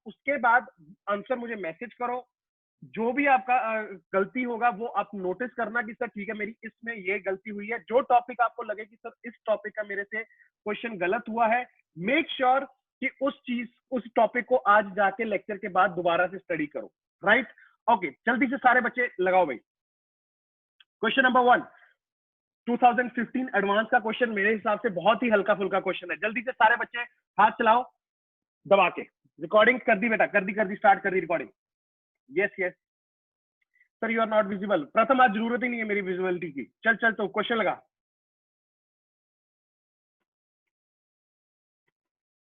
उसके बाद आंसर मुझे मैसेज करो। जो भी आपका गलती होगा वो आप नोटिस करना कि सर ठीक है मेरी इसमें ये गलती हुई है। जो टॉपिक आपको लगे कि सर इस टॉपिक का मेरे से क्वेश्चन गलत हुआ है, मेक श्योर कि उस टॉपिक को आज जाके लेक्चर के बाद दोबारा से स्टडी करो। राइट, ओके, जल्दी से सारे बच्चे लगाओ भाई। क्वेश्चन नंबर 1, 2015 एडवांस का क्वेश्चन मेरे हिसाब से बहुत ही हल्का फुल्का क्वेश्चन है। जल्दी से सारे बच्चे हाथ चलाओ दबा के। रिकॉर्डिंग कर दी बेटा, कर दी, स्टार्ट कर दी recording. Yes yes sir, you are not visible. प्रथम, आज जरूरत ही नहीं है मेरी विजिबिलिटी की। चल तो क्वेश्चन लगा।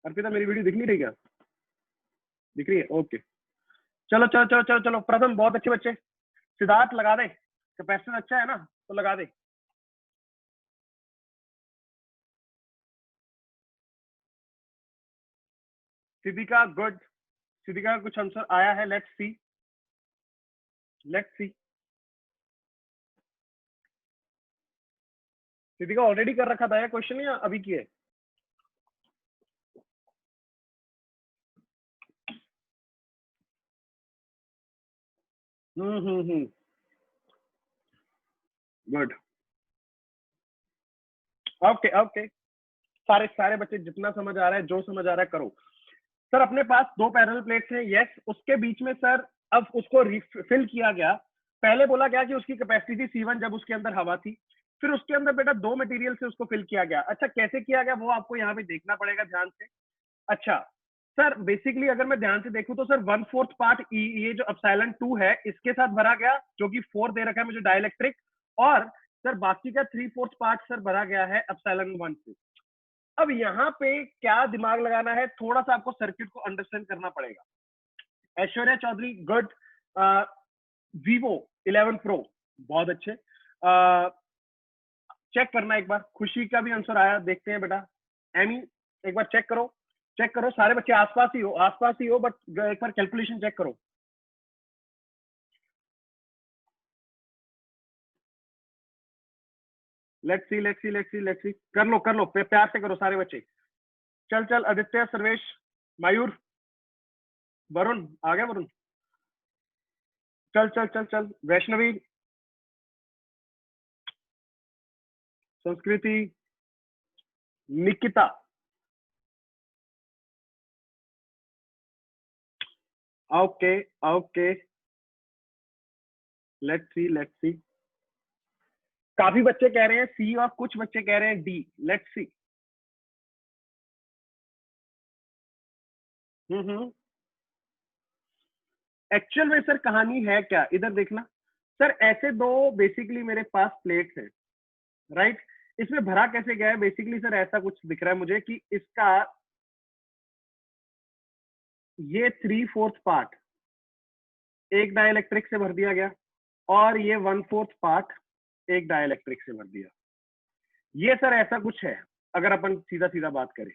अर्पिता, मेरी वीडियो दिख नहीं रही क्या? दिख रही है, ओके। चलो प्रथम, बहुत अच्छे बच्चे। सिद्धार्थ लगा दे, कैपेसिटर अच्छा है ना, तो लगा दे। सिद्धिका, गुड। सिद्धिका का कुछ आंसर आया है, लेट्स सी। सिद्धिका ऑलरेडी कर रखा था क्वेश्चन या अभी किए? Good, okay. सारे बच्चे जितना समझ आ रहा है, जो समझ आ रहा है करो। सर अपने पास 2 पैरेलल प्लेट्स हैं, यस। उसके बीच में सर अब उसको रिफिल किया गया। पहले बोला गया कि उसकी कैपेसिटी थी C1 जब उसके अंदर हवा थी। फिर उसके अंदर बेटा 2 मटेरियल से उसको फिल किया गया। अच्छा, कैसे किया गया वो आपको यहाँ पे देखना पड़ेगा ध्यान से। अच्छा सर, बेसिकली अगर मैं ध्यान से देखूं तो सर 1/4 पार्ट ये जो एप्सिलॉन 2 है इसके साथ भरा गया, जो कि 4 दे रखा है मुझे डाइलेक्ट्रिक। और सर बाकी का 3/4 पार्ट सर भरा गया है एप्सिलॉन 1 से। अब यहाँ पे क्या दिमाग लगाना है, थोड़ा सा आपको सर्किट को अंडरस्टैंड करना पड़ेगा। Aishwarya Chaudhary, good. Vivo 11 Pro, बहुत अच्छे। चेक करना एक बार। खुशी का भी आंसर आया, देखते हैं बेटा। एमी, एक बार चेक करो। सारे बच्चे आसपास ही हो बट एक बार कैलकुलेशन चेक करो। Let's see. कर लो प्यार से करो सारे बच्चे। चल आदित्य, सर्वेश, मयूर, वरुण आ गया। वरुण चल। वैष्णवी, संस्कृति, निकिता, ओके। Let's see. काफी बच्चे कह रहे हैं सी और कुछ बच्चे कह रहे हैं डी। Let's see. एक्चुअल में सर कहानी है क्या, इधर देखना। सर ऐसे 2 बेसिकली मेरे पास प्लेट्स हैं, राइट। इसमें भरा कैसे गया है, बेसिकली सर ऐसा कुछ दिख रहा है मुझे कि इसका ये 3/4 पार्ट एक डाइलेक्ट्रिक से भर दिया गया और ये 1/4 पार्ट एक डाइलेक्ट्रिक से भर दिया। ये सर ऐसा कुछ है अगर अपन सीधा बात करें।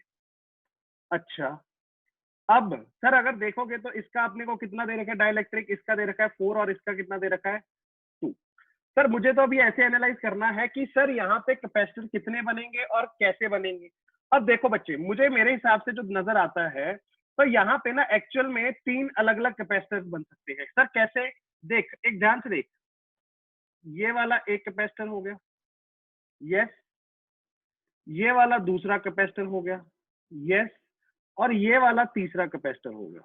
अच्छा, अब सर अगर देखोगे तो इसका अपने को कितना दे रखा है डाइलेक्ट्रिक, इसका दे रखा है 4 और इसका कितना दे रखा है 2। सर मुझे तो अभी ऐसे एनालाइज करना है कि सर यहाँ पे कैपेसिटर कितने बनेंगे और कैसे बनेंगे। अब देखो बच्चे, मुझे मेरे हिसाब से जो नजर आता है तो यहाँ पे ना एक्चुअल में 3 अलग अलग कैपेसिटर बन सकते हैं। सर कैसे, देख एक ध्यान से देख। ये वाला एक कैपेसिटर हो गया, यस। ये वाला दूसरा कैपेसिटर हो गया, यस। और ये वाला तीसरा कैपेसिटर हो गया।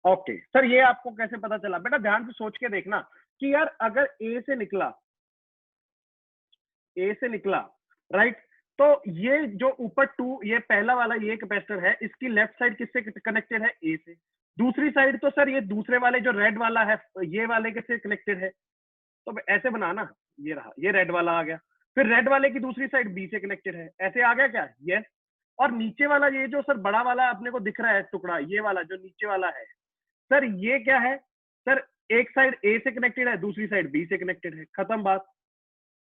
ओके सर, ये आपको कैसे पता चला? बेटा ध्यान से सोच के देखना कि यार अगर ए से निकला, राइट, तो ये जो ऊपर 2, ये पहला वाला ये कैपेसिटर है, इसकी लेफ्ट साइड किससे कनेक्टेड है? ए से। दूसरी साइड तो सर ये दूसरे वाले जो रेड वाला है, ये वाले किससे कनेक्टेड है? तो ऐसे बनाना, ये रहा, ये रेड वाला आ गया। फिर रेड वाले की दूसरी साइड बी से कनेक्टेड है, ऐसे आ गया क्या? यस। और नीचे वाला ये जो सर बड़ा वाला अपने को दिख रहा है टुकड़ा, ये वाला जो नीचे वाला है, सर ये क्या है? सर एक साइड ए से कनेक्टेड है, दूसरी साइड बी से कनेक्टेड है, खत्म बात।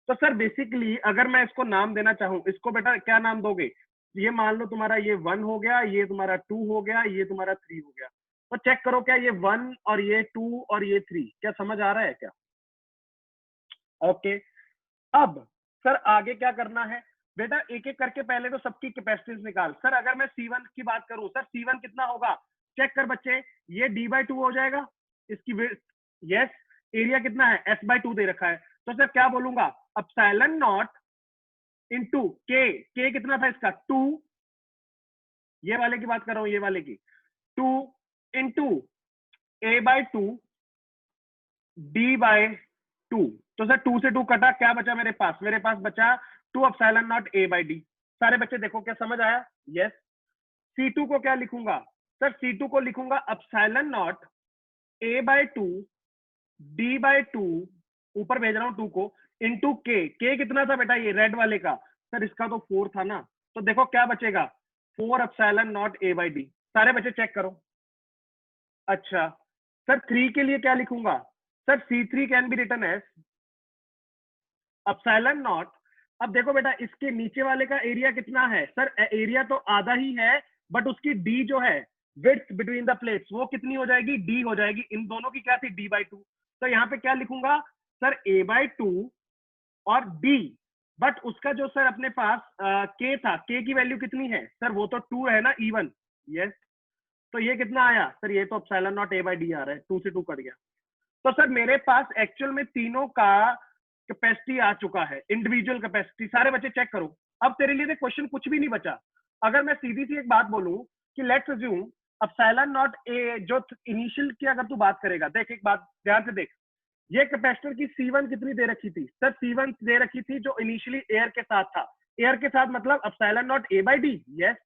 तो सर बेसिकली अगर मैं इसको नाम देना चाहूं, इसको बेटा क्या नाम दोगे? ये मान लो तुम्हारा ये 1 हो गया, ये तुम्हारा 2 हो गया, ये तुम्हारा 3 हो गया। तो चेक करो क्या ये 1 और ये 2 और ये 3 क्या समझ आ रहा है क्या? ओके। अब सर आगे क्या करना है बेटा? एक एक करके पहले तो सबकी कैपेसिटेंस निकाल। सर अगर मैं C1 की बात करूं, सर C1 कितना होगा? चेक कर बच्चे, ये d/2 हो जाएगा इसकी विड्थ, यस। एरिया कितना है, s/2 दे रखा है, तो सर क्या बोलूंगा, एप्सिलॉन नॉट इनटू के कितना था इसका 2, ये वाले की बात कर रहा हूं, ये वाले की 2 इंटू a/2 d/2। तो सर 2 से 2 कटा, क्या बचा मेरे पास बचा 2 एप्सिलॉन नॉट a/d। सारे बच्चे देखो क्या समझ आया, यस। C2 को क्या लिखूंगा सर, C2 को लिखूंगा एप्सिलॉन नॉट a/2 d/2, ऊपर भेज रहा हूं 2 को, इंटू के कितना था बेटा ये रेड वाले का, सर इसका तो 4 था ना, तो देखो क्या बचेगा 4 एप्सिलॉन नॉट a/d। सारे बच्चे चेक करो। अच्छा सर 3 के लिए क्या लिखूंगा, sir C3 can be written as epsilon naught. अब देखो बेटा इसके नीचे वाले का एरिया कितना है, सर एरिया तो आधा ही है, बट उसकी डी जो है विड्थ बिटवीन द प्लेट्स वो कितनी हो जाएगी, डी हो जाएगी। इन दोनों की क्या थी, d/2। तो यहाँ पे क्या लिखूंगा सर a/2 और d, बट उसका जो सर अपने पास k था, k की वैल्यू कितनी है सर, वो तो 2 है ना, even, यस। तो ये कितना आया सर, ये तो एप्सिलॉन नॉट a/d आ रहा है, 2 से 2 कट गया। तो सर मेरे पास एक्चुअल में तीनों का कैपेसिटी आ चुका है, इंडिविजुअल कैपेसिटी। सारे बच्चे चेक करो, अब तेरे लिए क्वेश्चन कुछ भी नहीं बचा। अगर मैं सीधी सी एक बात बोलूं कि लेट्स अज्यूम एप्सिलॉन नॉट ए, जो इनिशियल की अगर तू बात करेगा, देख एक बात ध्यान से देख, ये कैपेसिटर की C1 कितनी दे रखी थी सर, C1 दे रखी थी जो इनिशियली एयर के साथ था, एयर के साथ मतलब एप्सिलॉन नॉट a/d, यस।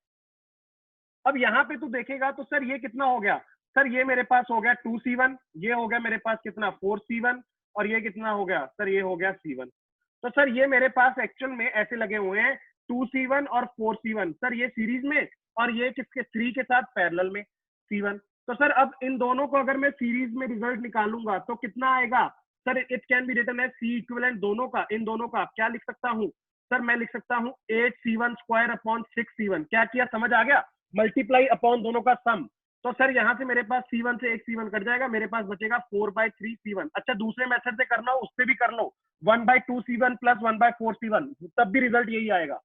अब यहाँ पे तू देखेगा तो सर ये कितना हो गया, सर ये मेरे पास हो गया 2C1, ये हो गया मेरे पास कितना 4C1, और ये कितना हो गया सर, ये हो गया C1। तो सर ये मेरे पास एक्चुअल में ऐसे लगे हुए हैं 2C1 और 4C1, सर ये सीरीज में, और ये किसके 3 के साथ पैरेलल में C1। तो सर अब इन दोनों को अगर मैं सीरीज में रिजल्ट निकालूंगा तो कितना आएगा sir, it can be written as C equivalent दोनों का, इन दोनों का क्या लिख सकता हूँ सर, मैं लिख सकता हूँ 8C1 स्क्वायर अपॉन 6C1। क्या किया, समझ आ गया, मल्टीप्लाई अपॉन दोनों का सम। तो सर यहाँ से मेरे पास C1 से एक C1 कट जाएगा, मेरे पास बचेगा 4/3C1। अच्छा दूसरे मेथड से करना हो उससे भी कर लो, 1/2C1 प्लस 1/4C1, तब भी रिजल्ट यही आएगा।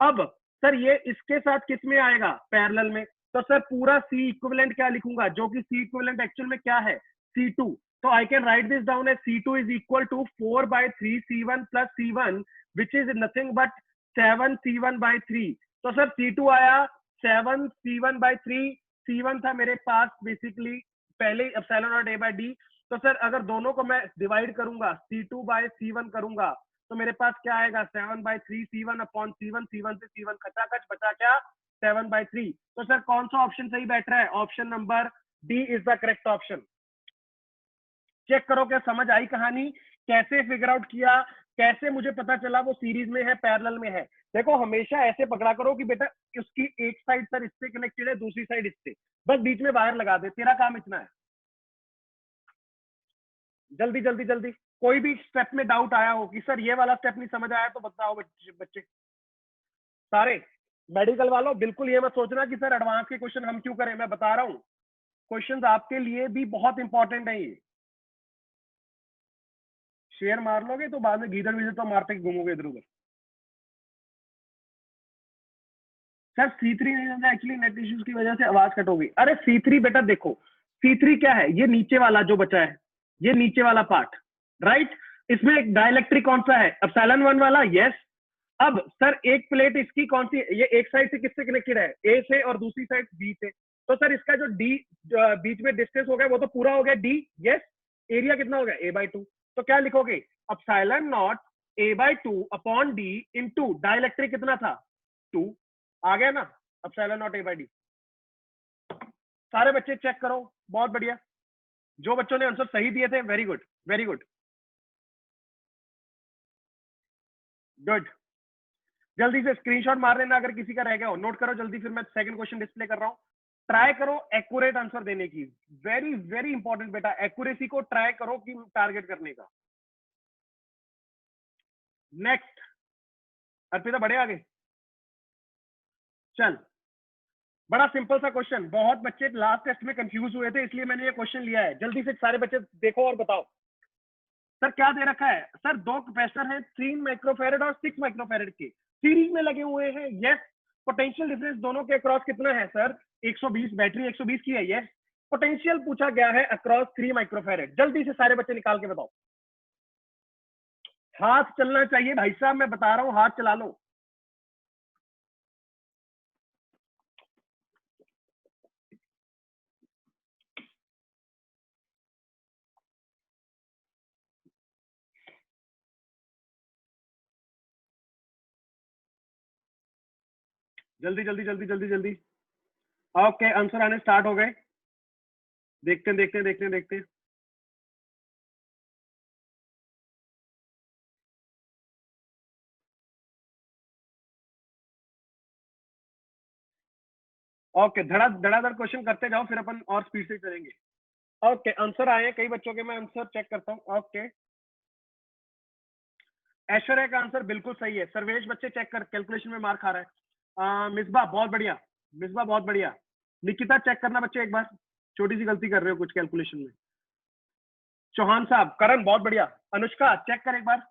अब सर ये इसके साथ किस में आएगा, पैरेलल में, तो सर पूरा C इक्विवेलेंट क्या लिखूंगा, जो कि C इक्विवेलेंट एक्चुअल में क्या है, C2। तो I can write this down as C2 is equal to 4/3C1 plus C1 which is nothing but 7C1/3। तो सर C2 आया 7C1/3, C1 था मेरे पास बेसिकली पहले एप्सिलॉन नॉट a/d। तो सर अगर दोनों को मैं डिवाइड करूंगा C2/C1 करूंगा तो मेरे पास क्या आएगा 7/3C1 अपॉन C1, C1 से C1 खचाखच बचा क्या 7/3। तो सर कौन सा ऑप्शन सही बैठ रहा है, option number D is the correct option. Check करो क्या समझ आई कहानी, कैसे फिगर आउट किया, कैसे मुझे पता चला वो सीरीज में है पैरेलल में है। देखो हमेशा ऐसे पकड़ा करो कि बेटा उसकी एक साइड सर इससे कनेक्टेड है, दूसरी साइड इससे, बस बीच में वायर लगा दे, तेरा काम इतना है। जल्दी जल्दी जल्दी, कोई भी स्टेप में डाउट आया हो कि सर ये वाला स्टेप नहीं समझ आया तो बताओ बच्चे सारे। मेडिकल वालों बिल्कुल ये मत सोचना कि सर एडवांस के क्वेश्चन हम क्यों करें, मैं बता रहा हूँ क्वेश्चंस आपके लिए भी बहुत इंपॉर्टेंट है। ये शेयर मार लोगे तो बाद में गीदड़ वीदड़ तो मारते घूमोगे इधर उधर। सर C3 नहीं रहता एक्चुअली, नेट इश्यूज की वजह से आवाज कट हो गई। अरे C3 बेटा देखो, C3 क्या है, ये नीचे वाला जो बचा है, ये नीचे वाला पार्ट, राइट। इसमें एक डाइलेक्ट्रिक कौन सा है, एप्सिलॉन 1 वाला, यस। अब सर एक प्लेट इसकी कौन सी, ये एक साइड से किससे कनेक्टेड है, ए से, और दूसरी साइड बी से। तो सर इसका जो डी बीच में डिस्टेंस हो गया वो तो पूरा हो गया डी, यस। एरिया कितना हो गया a/2। तो क्या लिखोगे epsilon not a/2 upon D into dielectric कितना था 2, आ गया ना एप्सिलॉन नॉट a/d। सारे बच्चे चेक करो, बहुत बढ़िया, जो बच्चों ने आंसर सही दिए थे very good very good good. जल्दी से स्क्रीनशॉट मार लेना अगर किसी का रह गया हो, नोट करो जल्दी, फिर मैं सेकंड क्वेश्चन डिस्प्ले कर रहा हूं। ट्राई करो एक्यूरेट आंसर देने की, वेरी वेरी इंपॉर्टेंट बेटा, एक्यूरेसी को ट्राई करो कि टारगेट करने का। नेक्स्ट अर्पिता बढ़े आगे, चल बड़ा सिंपल सा क्वेश्चन, बहुत बच्चे लास्ट टेस्ट में कंफ्यूज हुए थे इसलिए मैंने ये क्वेश्चन लिया है। जल्दी से सारे बच्चे देखो और बताओ सर क्या दे रखा है। सर दो कैपेसिटर हैं 3 माइक्रोफैरड और 6 माइक्रोफैरड के, सीरीज में लगे हुए हैं, यस। पोटेंशियल डिफरेंस दोनों के अक्रॉस कितना है सर 120 बैटरी 120 की है। यस, पोटेंशियल पूछा गया है अक्रॉस 3 माइक्रोफैरेड। जल्दी से सारे बच्चे निकाल के बताओ। हाथ चलना चाहिए भाई साहब, मैं बता रहा हूं, हाथ चला लो। जल्दी जल्दी जल्दी जल्दी जल्दी। ओके, आंसर आने स्टार्ट हो गए। देखते हैं देखते हैं देखते हैं देखते हैं। ओके, धड़ाधड़ क्वेश्चन करते जाओ, फिर अपन और स्पीड से करेंगे। ओके, आंसर आए हैं कई बच्चों के, मैं आंसर चेक करता हूँ। ओके, ऐश्वर्या का आंसर बिल्कुल सही है। सर्वेश बच्चे चेक कर, कैलकुलेशन में मार खा रहा है। मिसबा बहुत बढ़िया, मिसबा बहुत बढ़िया। निकिता चेक करना बच्चे एक बार, छोटी सी गलती कर रहे हो कुछ कैलकुलेशन में। चौहान साहब, करण बहुत बढ़िया। अनुष्का चेक कर एक बार।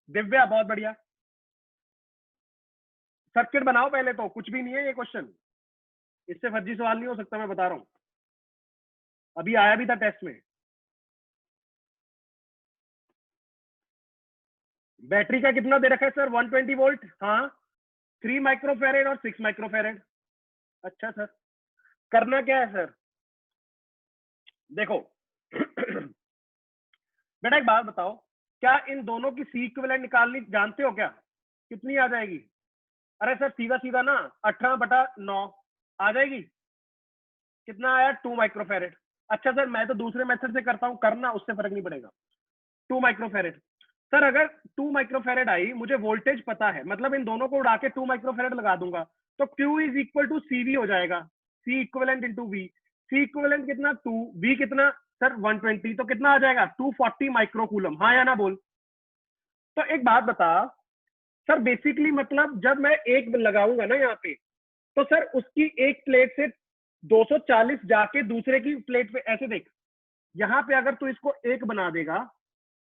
दिव्या बहुत बढ़िया। सर्किट बनाओ पहले, तो कुछ भी नहीं है ये क्वेश्चन, इससे फर्जी सवाल नहीं हो सकता, मैं बता रहा हूँ, अभी आया भी था टेस्ट में। बैटरी का कितना दे रखा है सर? 120 वोल्ट। हाँ, 3 माइक्रोफेरेड और 6 माइक्रोफेरेड। अच्छा सर, करना क्या है सर? देखो बेटा एक बात बताओ, क्या इन दोनों की सी इक्विवेलेंट निकालनी जानते हो क्या? कितनी आ जाएगी? अरे सर सीधा सीधा ना, 18/9 आ जाएगी। कितना आया? 2 माइक्रोफेरेड। अच्छा सर, मैं तो दूसरे मेथड से करता हूं, करना उससे फर्क नहीं पड़ेगा। 2 माइक्रोफेरेड। सर अगर 2 माइक्रोफेरेड आई, मुझे वोल्टेज पता है, मतलब इन दोनों को उड़ा के 2 माइक्रोफेरेड लगा दूंगा, तो Q is equal to CV हो जाएगा, C equivalent into V। C equivalent कितना? 2। V कितना सर? 120। तो कितना आ जाएगा? 240 माइक्रोकूलम। हाँ या ना बोल। तो एक बात बता सर, बेसिकली मतलब जब मैं एक लगाऊंगा ना यहाँ पे, तो सर उसकी एक प्लेट से 240 जाके दूसरे की प्लेट पे, ऐसे देख, यहाँ पे अगर तू इसको एक बना देगा,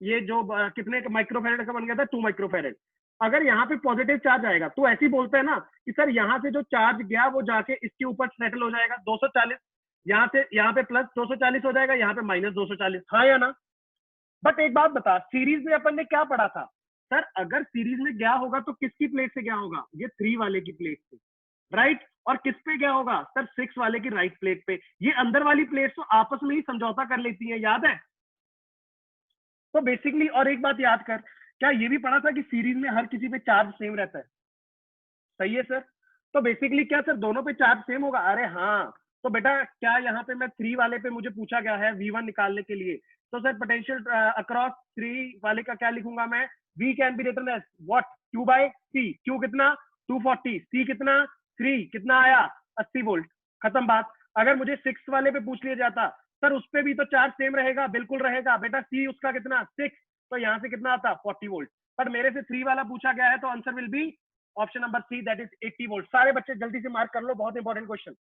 ये जो कितने माइक्रोफेरेड का बन गया था? 2 माइक्रोफेरेड। अगर यहाँ पे पॉजिटिव चार्ज आएगा, तो ऐसे ही बोलते हैं ना कि सर यहाँ से जो चार्ज गया वो जाके इसके ऊपर सेटल हो जाएगा 240, यहाँ से यहाँ पे प्लस 240 हो जाएगा, यहाँ पे माइनस 240। हाँ या ना? बट एक बात बता, सीरीज में अपन ने क्या पढ़ा था? सर अगर सीरीज में गया होगा तो किसकी प्लेट से गया होगा? ये 3 वाले की प्लेट से, राइट। और किस पे गया होगा सर? 6 वाले की राइट प्लेट पे। ये अंदर वाली प्लेट तो आपस में ही समझौता कर लेती है, याद है? तो बेसिकली, और एक बात याद कर, क्या ये भी पढ़ा था कि सीरीज में हर किसी पे चार्ज सेम रहता है? सही है सर। तो बेसिकली क्या सर, दोनों पे चार्ज सेम होगा? अरे हाँ। तो बेटा क्या यहाँ पे मैं 3 वाले पे मुझे पूछा गया है V1 निकालने के लिए, तो सर पोटेंशियल अक्रॉस 3 वाले का क्या लिखूंगा मैं? V can be written as what? Q/C। Q कितना? 240। C कितना? 3। कितना आया? 80 वोल्ट। खत्म बात। अगर मुझे 6 वाले पे पूछ लिया जाता, सर उस पे भी तो चार्ज सेम रहेगा, बिल्कुल रहेगा बेटा। C उसका कितना? 6। तो यहाँ से कितना आता? 40 वोल्ट। पर मेरे से 3 वाला पूछा गया है, तो answer will be option number C, that is 80 volt. सारे बच्चे जल्दी से मार्क कर लो, बहुत इंपॉर्टेंट क्वेश्चन,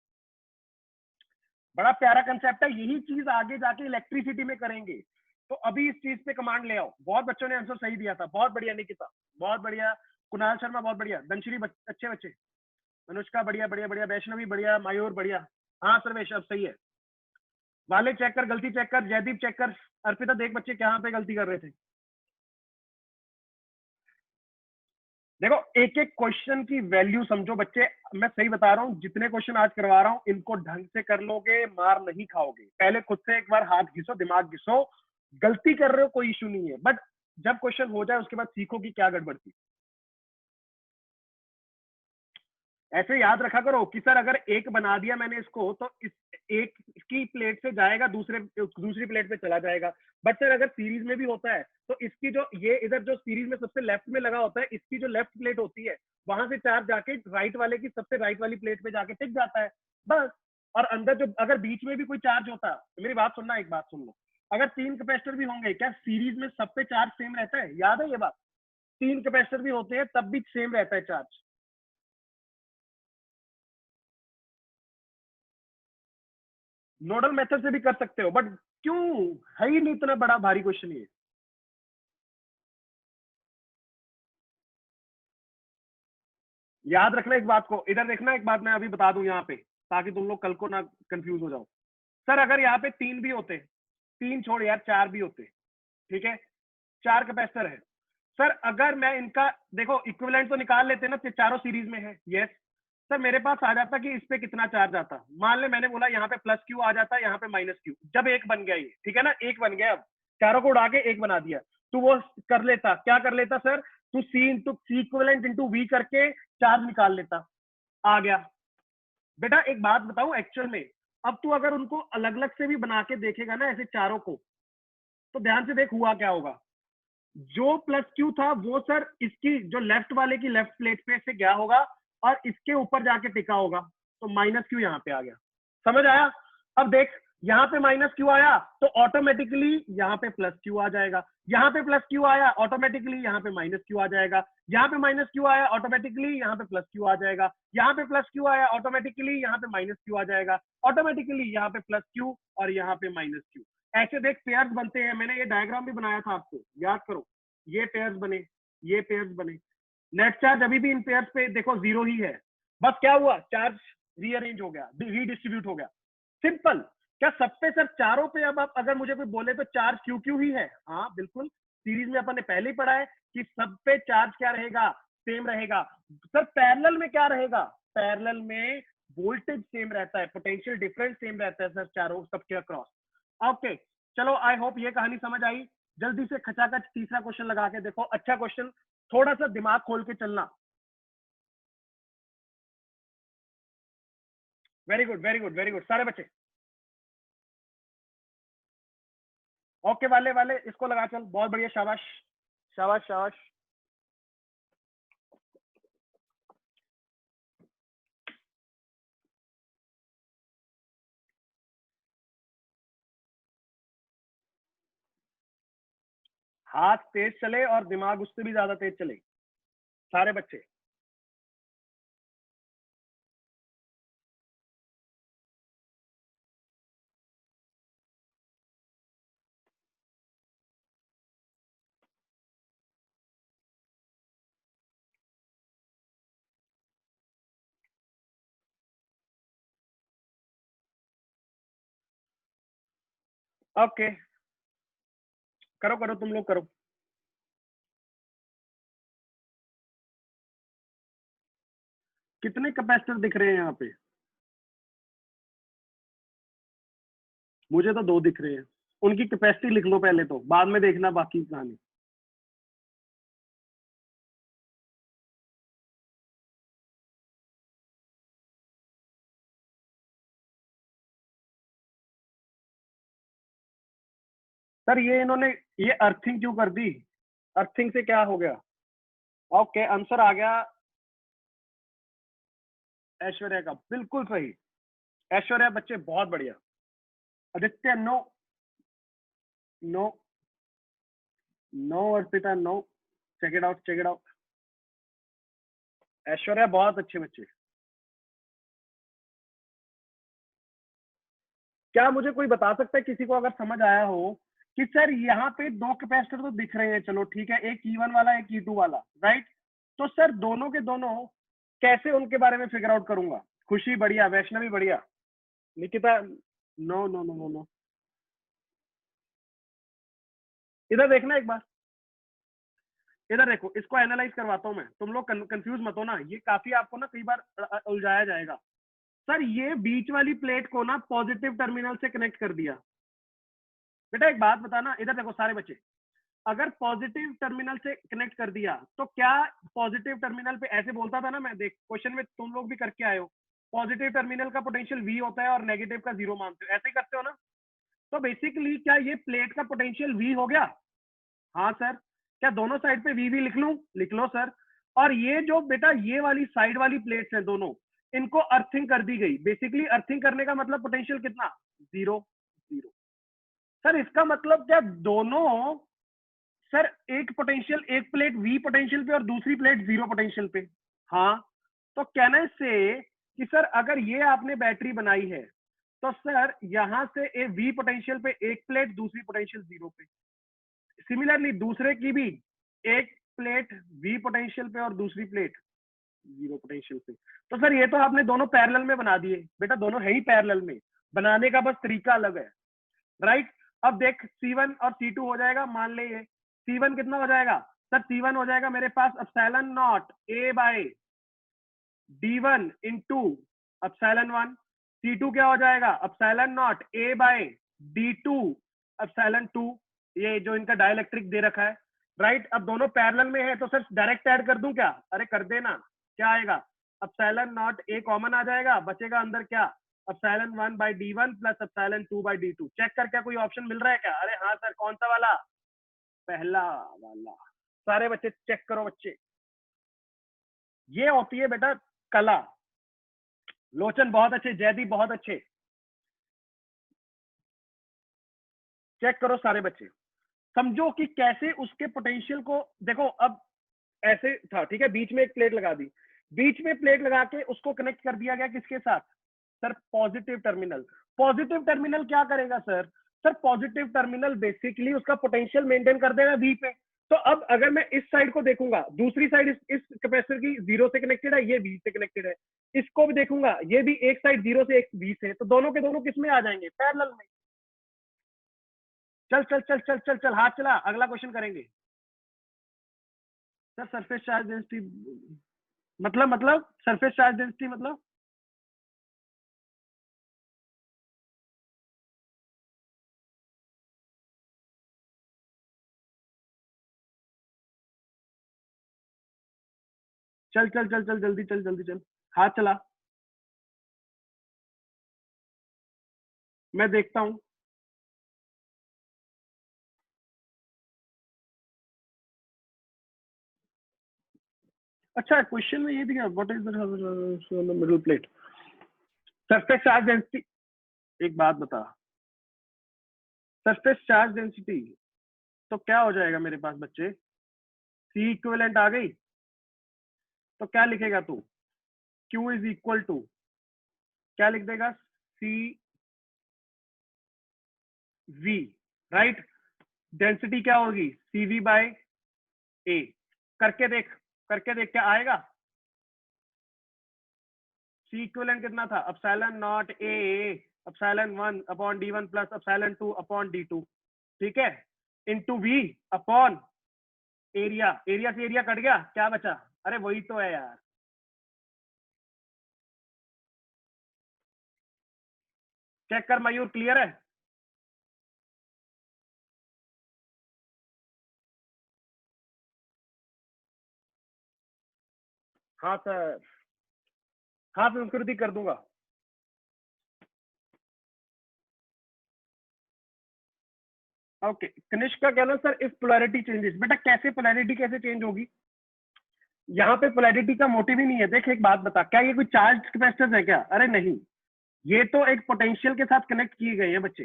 बड़ा प्यारा कंसेप्ट है। यही चीज आगे जाके इलेक्ट्रिसिटी में करेंगे, तो अभी इस चीज पे कमांड ले आओ। बहुत बच्चों ने आंसर सही दिया था, बहुत बढ़िया। निकिता बहुत बढ़िया, कुणाल शर्मा बहुत बढ़िया, धनश्री अच्छे बच्चे, अनुष्का बढ़िया बढ़िया बढ़िया, वैष्णवी बढ़िया, मयूर बढ़िया। हाँ सर्वेश अब सही है। वाले चेक कर, गलती चेक कर, जयदीप चेक कर, अर्पिता देख बच्चे कहाँ पे गलती कर रहे थे। देखो एक एक क्वेश्चन की वैल्यू समझो बच्चे, मैं सही बता रहा हूँ, जितने क्वेश्चन आज करवा रहा हूँ इनको ढंग से कर लोगे, मार नहीं खाओगे। पहले खुद से एक बार हाथ घिसो, दिमाग घिसो। गलती कर रहे हो कोई इशू नहीं है, बट जब क्वेश्चन हो जाए उसके बाद सीखो कि क्या गड़बड़ थी। ऐसे याद रखा करो कि सर अगर एक बना दिया मैंने इसको, तो इस एक की प्लेट से जाएगा दूसरी प्लेट पे चला जाएगा। बट सर अगर सीरीज में भी होता है, तो इसकी जो ये इधर जो सीरीज में सबसे लेफ्ट में लगा होता है, इसकी जो लेफ्ट प्लेट होती है, वहां से चार्ज जाके राइट वाले की सबसे राइट वाली प्लेट पे जाके टिक जाता है, बस। और अंदर जो अगर बीच में भी कोई चार्ज होता, तो मेरी बात सुनना, एक बात सुन लो, अगर 3 कैपेसिटर भी होंगे, क्या सीरीज में सब पे चार्ज सेम रहता है? याद है ये बात? 3 कैपेसिटर भी होते हैं तब भी सेम रहता है चार्ज। नोडल मेथड से भी कर सकते हो, बट क्यों, है ही नहीं इतना बड़ा भारी क्वेश्चन ये। याद रखना एक बात को, इधर देखना एक बात मैं अभी बता दूं यहाँ पे, ताकि तुम लोग कल को ना कंफ्यूज हो जाओ। सर अगर यहाँ पे 3 भी होते, 3 छोड़ यार 4 भी होते, ठीक है, 4 कैपेसिटर है सर, अगर मैं इनका देखो इक्विवेलेंट तो निकाल लेते ना, चारों सीरीज में है, यस सर, मेरे पास आ जाता कि इस पे कितना चार्ज आता। मान ले मैंने बोला यहाँ पे प्लस क्यू आ जाता, यहाँ पे माइनस क्यू, जब एक बन गया ये, ठीक है ना, एक बन गया, अब चारों को उड़ा के एक बना दिया, तो वो कर लेता, क्या कर लेता sir, two C into C equivalent into V करके चार्ज निकाल लेता, आ गया। बेटा एक बात बताऊं एक्चुअल में, अब तू अगर उनको अलग अलग से भी बना के देखेगा ना ऐसे चारों को, तो ध्यान से देख हुआ क्या होगा। जो प्लस क्यू था वो सर इसकी जो लेफ्ट वाले की लेफ्ट प्लेट पे से गया होगा और इसके ऊपर जाके टिका होगा, तो माइनस क्यू यहाँ पे आ गया, समझ आया। अब देख यहाँ पे माइनस क्यू आया तो ऑटोमेटिकली यहाँ पे प्लस क्यू आ जाएगा, यहाँ पे प्लस क्यू आया ऑटोमेटिकली यहाँ पे माइनस क्यू आ जाएगा, यहाँ पे माइनस क्यू आया ऑटोमेटिकली यहाँ पे प्लस क्यू आ जाएगा, यहाँ पे प्लस क्यू आया ऑटोमेटिकली यहाँ पे माइनस क्यू आ जाएगा, ऑटोमेटिकली यहाँ पे प्लस क्यू और यहाँ पे माइनस क्यू। ऐसे देख पेयर्स बनते हैं, मैंने ये डायग्राम भी बनाया था आपको, याद करो, ये पेयर्स बने, ये पेयर्स बने, नेट चार्ज अभी भी इन पेयर्स पे देखो जीरो ही है, बस क्या हुआ, चार्ज रीअरेंज हो गया, रीडिस्ट्रीब्यूट हो गया, सिंपल। क्या सब पे सर चारों पे अब आप अगर मुझे कोई बोले तो चार्ज क्यू क्यू ही है, हाँ बिल्कुल, सीरीज में अपन ने पहले ही पढ़ा है कि सब पे चार्ज क्या रहेगा, सेम रहेगा। सर पैरेलल में क्या रहेगा, पैरेलल में वोल्टेज सेम रहता है, पोटेंशियल डिफरेंस सेम रहता है सर चारों सबके अक्रॉस। ओके चलो, आई होप ये कहानी समझ आई। जल्दी से खचाखच तीसरा क्वेश्चन लगा के देखो, अच्छा क्वेश्चन, थोड़ा सा दिमाग खोल के चलना। Very good very good very good सारे बच्चे, ओके वाले वाले इसको लगा चल, बहुत बढ़िया, शाबाश शाबाश शाबाश। हाथ तेज चले और दिमाग उससे भी ज्यादा तेज चले, सारे बच्चे। ओके करो करो तुम लोग करो। कितने कैपेसिटर दिख रहे हैं यहाँ पे, मुझे तो 2 दिख रहे हैं, उनकी कैपेसिटी लिख लो पहले, तो बाद में देखना बाकी कहानी। सर ये इन्होंने ये अर्थिंग क्यों कर दी, अर्थिंग से क्या हो गया। ओके आंसर आ गया ऐश्वर्या का, बिल्कुल सही, ऐश्वर्या बच्चे बहुत बढ़िया। Aditya no, no, no Arpita no, check it out check it out. Aishwarya बहुत अच्छे बच्चे। क्या मुझे कोई बता सकता है किसी को अगर समझ आया हो कि सर यहाँ पे 2 कैपेसिटर तो दिख रहे हैं, चलो ठीक है, एक E1 वाला एक E2 वाला, राइट, तो सर दोनों के दोनों कैसे उनके बारे में फिगर आउट करूंगा। खुशी बढ़िया, वैष्णवी बढ़िया, Nikita no no no no no, इधर देखना एक बार, इधर देखो, इसको एनालाइज करवाता हूं मैं, तुम लोग कंफ्यूज मत हो ना, ये काफी आपको ना कई बार उलझाया जाएगा। सर ये बीच वाली प्लेट को ना पॉजिटिव टर्मिनल से कनेक्ट कर दिया। बेटा एक बात बताना, इधर देखो सारे बच्चे, अगर पॉजिटिव टर्मिनल से कनेक्ट कर दिया तो क्या पॉजिटिव टर्मिनल पे ऐसे बोलता था ना, मैं देख क्वेश्चन में तुम लोग भी करके आए हो, पॉजिटिव टर्मिनल का पोटेंशियल V होता है और नेगेटिव का 0 मानते हो, ऐसे ही करते हो ना। तो बेसिकली क्या ये प्लेट का पोटेंशियल V हो गया, हाँ सर। क्या दोनों साइड पे V लिख लूं, लिख लो सर। और ये जो बेटा ये वाली साइड वाली प्लेट्स है दोनों, इनको अर्थिंग कर दी गई, बेसिकली अर्थिंग करने का मतलब पोटेंशियल कितना, 0 0। सर इसका मतलब क्या दोनों, सर एक पोटेंशियल, एक प्लेट V पोटेंशियल पे और दूसरी प्लेट 0 पोटेंशियल पे, हाँ, तो कहने से कि सर अगर ये आपने बैटरी बनाई है तो सर यहां से एक V पोटेंशियल पे एक प्लेट, दूसरी पोटेंशियल 0 पे, सिमिलरली दूसरे की भी एक प्लेट V पोटेंशियल पे और दूसरी प्लेट जीरो पोटेंशियल से। तो सर ये तो आपने दोनों पैरेलल में बना दिए बेटा, दोनों है ही पैरेलल में, बनाने का बस तरीका अलग है, राइट। अब देख C1 और C2 हो जाएगा, मान ले ये C1 कितना हो जाएगा सर, C1 हो जाएगा मेरे पास epsilon not A by D1 into epsilon 1। C2 क्या हो जाएगा epsilon not A by D2 epsilon 2। ये जो इनका डाइलेक्ट्रिक दे रखा है, राइट। अब दोनों पैरेलल में है तो सर डायरेक्ट ऐड कर दूं क्या, अरे कर देना, क्या आएगा एप्सिलॉन नॉट A कॉमन आ जाएगा, बचेगा अंदर क्या epsilon 1 by D1 plus epsilon 2 by D2। Check कर क्या कोई ऑप्शन मिल रहा है क्या, अरे हाँ सर, कौन सा वाला, पहला वाला। सारे बच्चे चेक करो बच्चे, ये होती है बेटा कला। लोचन बहुत अच्छे, जयदीप बहुत अच्छे, चेक करो सारे बच्चे, समझो कि कैसे उसके पोटेंशियल को देखो। अब ऐसे था, ठीक है, बीच में एक प्लेट लगा दी, बीच में प्लेट लगा के उसको कनेक्ट कर दिया गया किसके साथ sir, positive terminal. Positive terminal क्या करेगा sir, sir positive terminal basically उसका पोटेंशियल मेंटेन कर देगा वी पे। तो अब अगर मैं इस साइड को देखूंगा, दूसरी साइड इस कैपेसिटर की जीरो से कनेक्टेड है, ये वी से कनेक्टेड है, इसको भी देखूंगा, ये भी एक साइड जीरो से एक वी से, तो दोनों के दोनों किस में आ जाएंगे, पैरेलल में। चल चल चल चल चल चल, हाथ चला, अगला क्वेश्चन करेंगे। सर सरफेस चार्ज डेंसिटी मतलब सरफेस चार्ज डेंसिटी मतलब चल चल चल चल जल्दी चल, जल्दी चल, हाथ चला, मैं देखता हूं। अच्छा, क्वेश्चन में ये दिया what is the middle plate surface charge density. एक बात बता, सरफेस चार्ज डेंसिटी तो क्या हो जाएगा मेरे पास बच्चे, सी इक्विवेलेंट आ गई, तो क्या लिखेगा तू, Q इज इक्वल टू क्या लिख देगा, सी वी, राइट। डेंसिटी क्या होगी, CV बाय A। करके देख, करके देख क्या आएगा। सी इक्विवेलेंट कितना था, epsilon not A epsilon 1 upon D1 plus epsilon 2 upon D2, ठीक है, into V upon area, area से एरिया कट गया, क्या बचा, अरे वही तो है यार। चेक कर मयूर, क्लियर है। हाँ सर, हाँ संस्कृति कर दूंगा। ओके, कनिष्क का कहना सर इफ पोलैरिटी चेंजेस, बेटा कैसे पोलैरिटी कैसे चेंज होगी, यहाँ पे पोलैरिटी का मोटिव ही नहीं है। देख एक बात बता, क्या ये कोई चार्ज कैपेसिटर है क्या, अरे नहीं, ये तो एक पोटेंशियल के साथ कनेक्ट किए गए हैं बच्चे,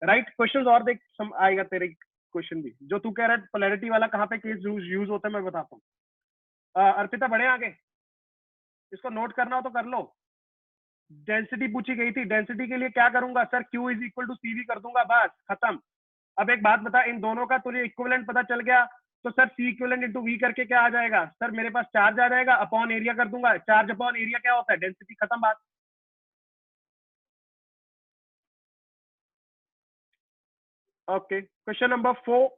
राइट। क्वेश्चन और देख आएगा तेरे क्वेश्चन भी, जो तू कह रहा है पोलैरिटी वाला कहाँ पे केस यूज होता है मैं बताता हूँ। अर्पिता बढ़े आगे, इसको नोट करना हो तो कर लो। डेंसिटी पूछी गई थी, डेंसिटी के लिए क्या करूंगा sir, Q is equal to CV कर दूंगा, बस खत्म। अब एक बात बता, इन दोनों का तुझे इक्विवेलेंट पता चल गया, तो sir C equivalent into V करके क्या आ जाएगा सर, मेरे पास चार्ज आ जाएगा, अपॉन एरिया कर दूंगा, चार्ज अपॉन एरिया क्या होता है, डेंसिटी, खत्म बात। ओके, क्वेश्चन नंबर 4,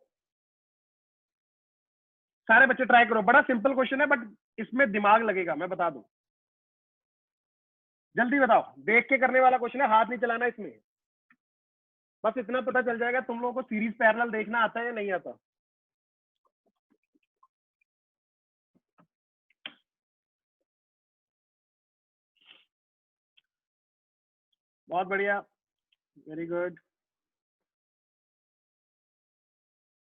सारे बच्चे ट्राई करो, बड़ा सिंपल क्वेश्चन है बट इसमें दिमाग लगेगा, मैं बता दूं, जल्दी बताओ, देख के करने वाला क्वेश्चन है, हाथ नहीं चलाना इसमें, बस इतना पता चल जाएगा तुम लोगों को सीरीज पैरेलल देखना आता है या नहीं आता। बहुत बढ़िया, वेरी गुड,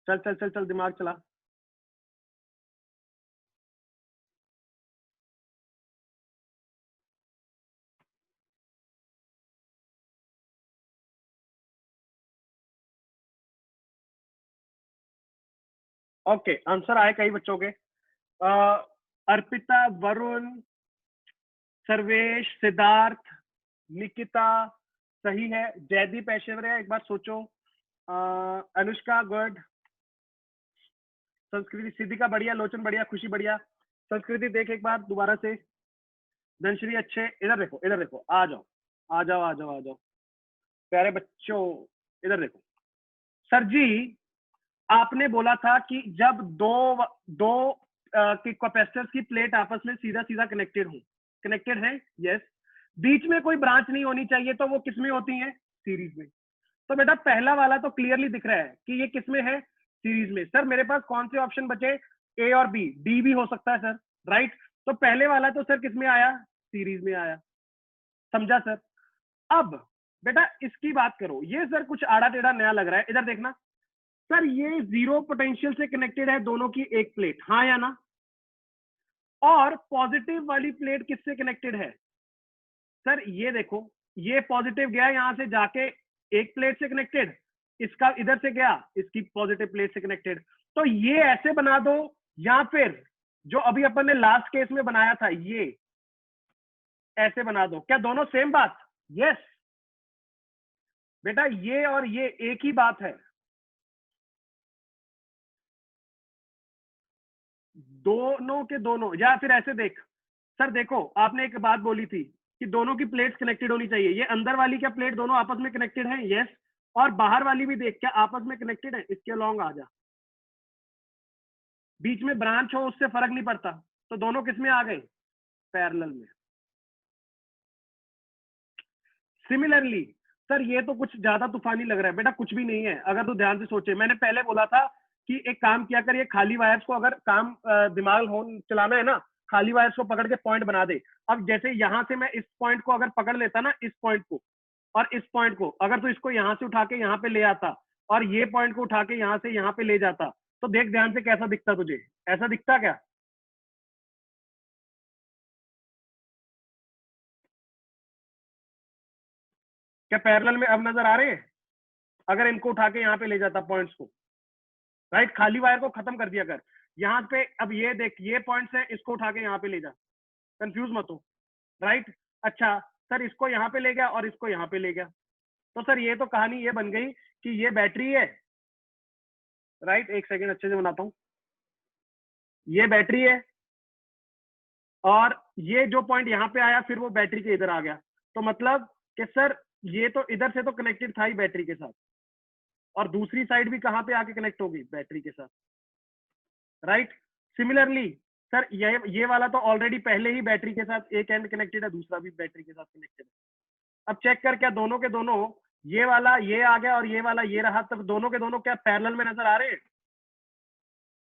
चल चल चल चल, दिमाग चला। ओके, आंसर आए कई बच्चों के, अर्पिता, वरुण, सर्वेश, सिद्धार्थ, निकिता सही है, जयदीप, ऐश्वर्या एक बार सोचो, अनुष्का गुड, संस्कृति, सिद्धिका बढ़िया, लोचन बढ़िया, खुशी बढ़िया, संस्कृति देख एक बार दोबारा से। धनश्री अच्छे, इधर देखो इधर देखो, आ जाओ आ जाओ आ जाओ आ जाओ प्यारे बच्चों, इधर देखो। सर जी आपने बोला था कि जब दो दो की कैपेसिटर्स की प्लेट आपस में सीधा सीधा कनेक्टेड है, यस, बीच में कोई ब्रांच नहीं होनी चाहिए, तो वो किसमें होती है? सीरीज में। तो बेटा पहला वाला तो क्लियरली दिख रहा है कि ये किसमें है? सीरीज में। सर मेरे पास कौन से ऑप्शन बचे? ए और बी, डी भी हो सकता है सर, राइट। तो पहले वाला तो सर किसमें आया? सीरीज में आया, समझा सर। अब बेटा इसकी बात करो, ये सर कुछ आड़ा टेढ़ा नया लग रहा है, इधर देखना। सर ये जीरो पोटेंशियल से कनेक्टेड है दोनों की एक प्लेट, हाँ या ना? और पॉजिटिव वाली प्लेट किससे कनेक्टेड है? सर ये देखो, ये पॉजिटिव गया यहां से जाके एक प्लेट से कनेक्टेड, इसका इधर से गया इसकी पॉजिटिव प्लेट से कनेक्टेड। तो ये ऐसे बना दो, या फिर जो अभी अपन ने लास्ट केस में बनाया था ये ऐसे बना दो। क्या दोनों सेम बात? यस बेटा, ये और ये एक ही बात है, दोनों के दोनों। या फिर ऐसे देख सर, देखो आपने एक बात बोली थी कि दोनों की प्लेट्स कनेक्टेड होनी चाहिए, ये अंदर वाली क्या प्लेट दोनों आपस में कनेक्टेड है? यस। और बाहर वाली भी देख, क्या आपस में कनेक्टेड है? इसके लॉन्ग आ जा, बीच में ब्रांच हो उससे फर्क नहीं पड़ता। तो दोनों किस में आ गए? पैरेलल में। सिमिलरली सर ये तो कुछ ज्यादा तूफानी लग रहा है बेटा, कुछ भी नहीं है अगर तू ध्यान से सोचे। मैंने पहले बोला था कि एक काम किया कर, ये खाली वायर्स को अगर काम दिमाग हो चलाना है ना, खाली वायर्स को पकड़ के पॉइंट बना दे। अब जैसे यहां से मैं इस पॉइंट को अगर पकड़ लेता ना, इस पॉइंट को और इस पॉइंट को, अगर तू इसको यहां से उठा के यहाँ पे ले आता और ये पॉइंट को उठा के यहाँ से यहाँ पे ले जाता, तो देख ध्यान से कैसा दिखता तुझे? ऐसा दिखता क्या? क्या पैरेलल में अब नजर आ रहे हैं? अगर इनको उठा के यहाँ पे ले जाता पॉइंट्स को, राइट, खाली वायर को खत्म कर दिया कर। यहाँ पे अब ये देख, ये पॉइंट्स है, इसको उठा के यहाँ पे ले जा, कंफ्यूज मत हो, राइट। अच्छा सर इसको यहाँ पे ले गया और इसको यहाँ पे ले गया, तो सर ये तो कहानी ये बन गई कि ये बैटरी है, राइट। एक सेकेंड अच्छे से बनाता हूँ, ये बैटरी है और ये जो पॉइंट यहाँ पे आया फिर वो बैटरी के इधर आ गया। तो मतलब कि सर ये तो इधर से तो कनेक्टेड था ही बैटरी के साथ, और दूसरी साइड भी कहाँ पे आके कनेक्ट होगी? बैटरी के साथ, राइट। सिमिलरली सर ये वाला तो ऑलरेडी पहले ही बैटरी के साथ एक एंड कनेक्टेड है, दूसरा भी बैटरी के साथ कनेक्टेड है। अब चेक कर, क्या दोनों के दोनों, ये वाला ये आ गया और ये वाला ये रहा, तब दोनों के दोनों क्या पैरेलल में नजर आ रहे हैं?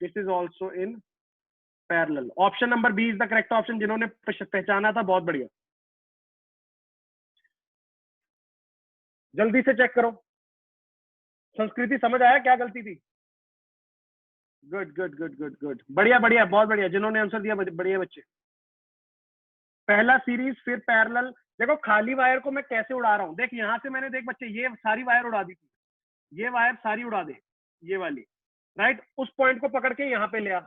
This is also in parallel. Option number B is the correct option, जिन्होंने पहचाना था बहुत बढ़िया। जल्दी से चेक करो, संस्कृति समझ आया क्या गलती थी? Good good good good good, बढ़िया बढ़िया, बहुत बढ़िया, जिन्होंने आंसर दिया बढ़िया बच्चे। पहला सीरीज फिर पैरेलल। देखो खाली वायर को मैं कैसे उड़ा रहा हूँ, देख यहां से मैंने, देख बच्चे ये सारी वायर उड़ा दी थी, ये वायर सारी उड़ा दे, ये वाली, राइट। उस पॉइंट को पकड़ के यहाँ पे ले आ।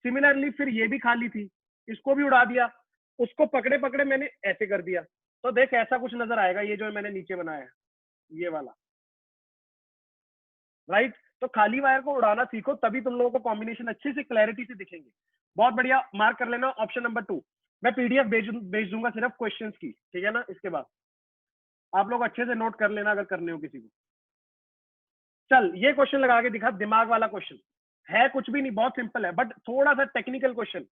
सिमिलरली फिर ये भी खाली थी, इसको भी उड़ा दिया, उसको पकड़े पकड़े मैंने ऐसे कर दिया। तो देख ऐसा कुछ नजर आएगा, ये जो मैंने नीचे बनाया है ये वाला, राइट। तो खाली वायर को उड़ाना सीखो, तभी तुम लोगों को कॉम्बिनेशन अच्छे से क्लैरिटी से दिखेंगे। बहुत बढ़िया, मार्क कर लेना ऑप्शन नंबर 2। मैं पीडीएफ भेज दूंगा सिर्फ क्वेश्चंस की, ठीक है ना? इसके बाद आप लोग अच्छे से नोट कर लेना अगर करने हो किसी को। चल ये क्वेश्चन लगा के दिखा, दिमाग वाला क्वेश्चन है, कुछ भी नहीं, बहुत सिंपल है, बट थोड़ा सा technical question.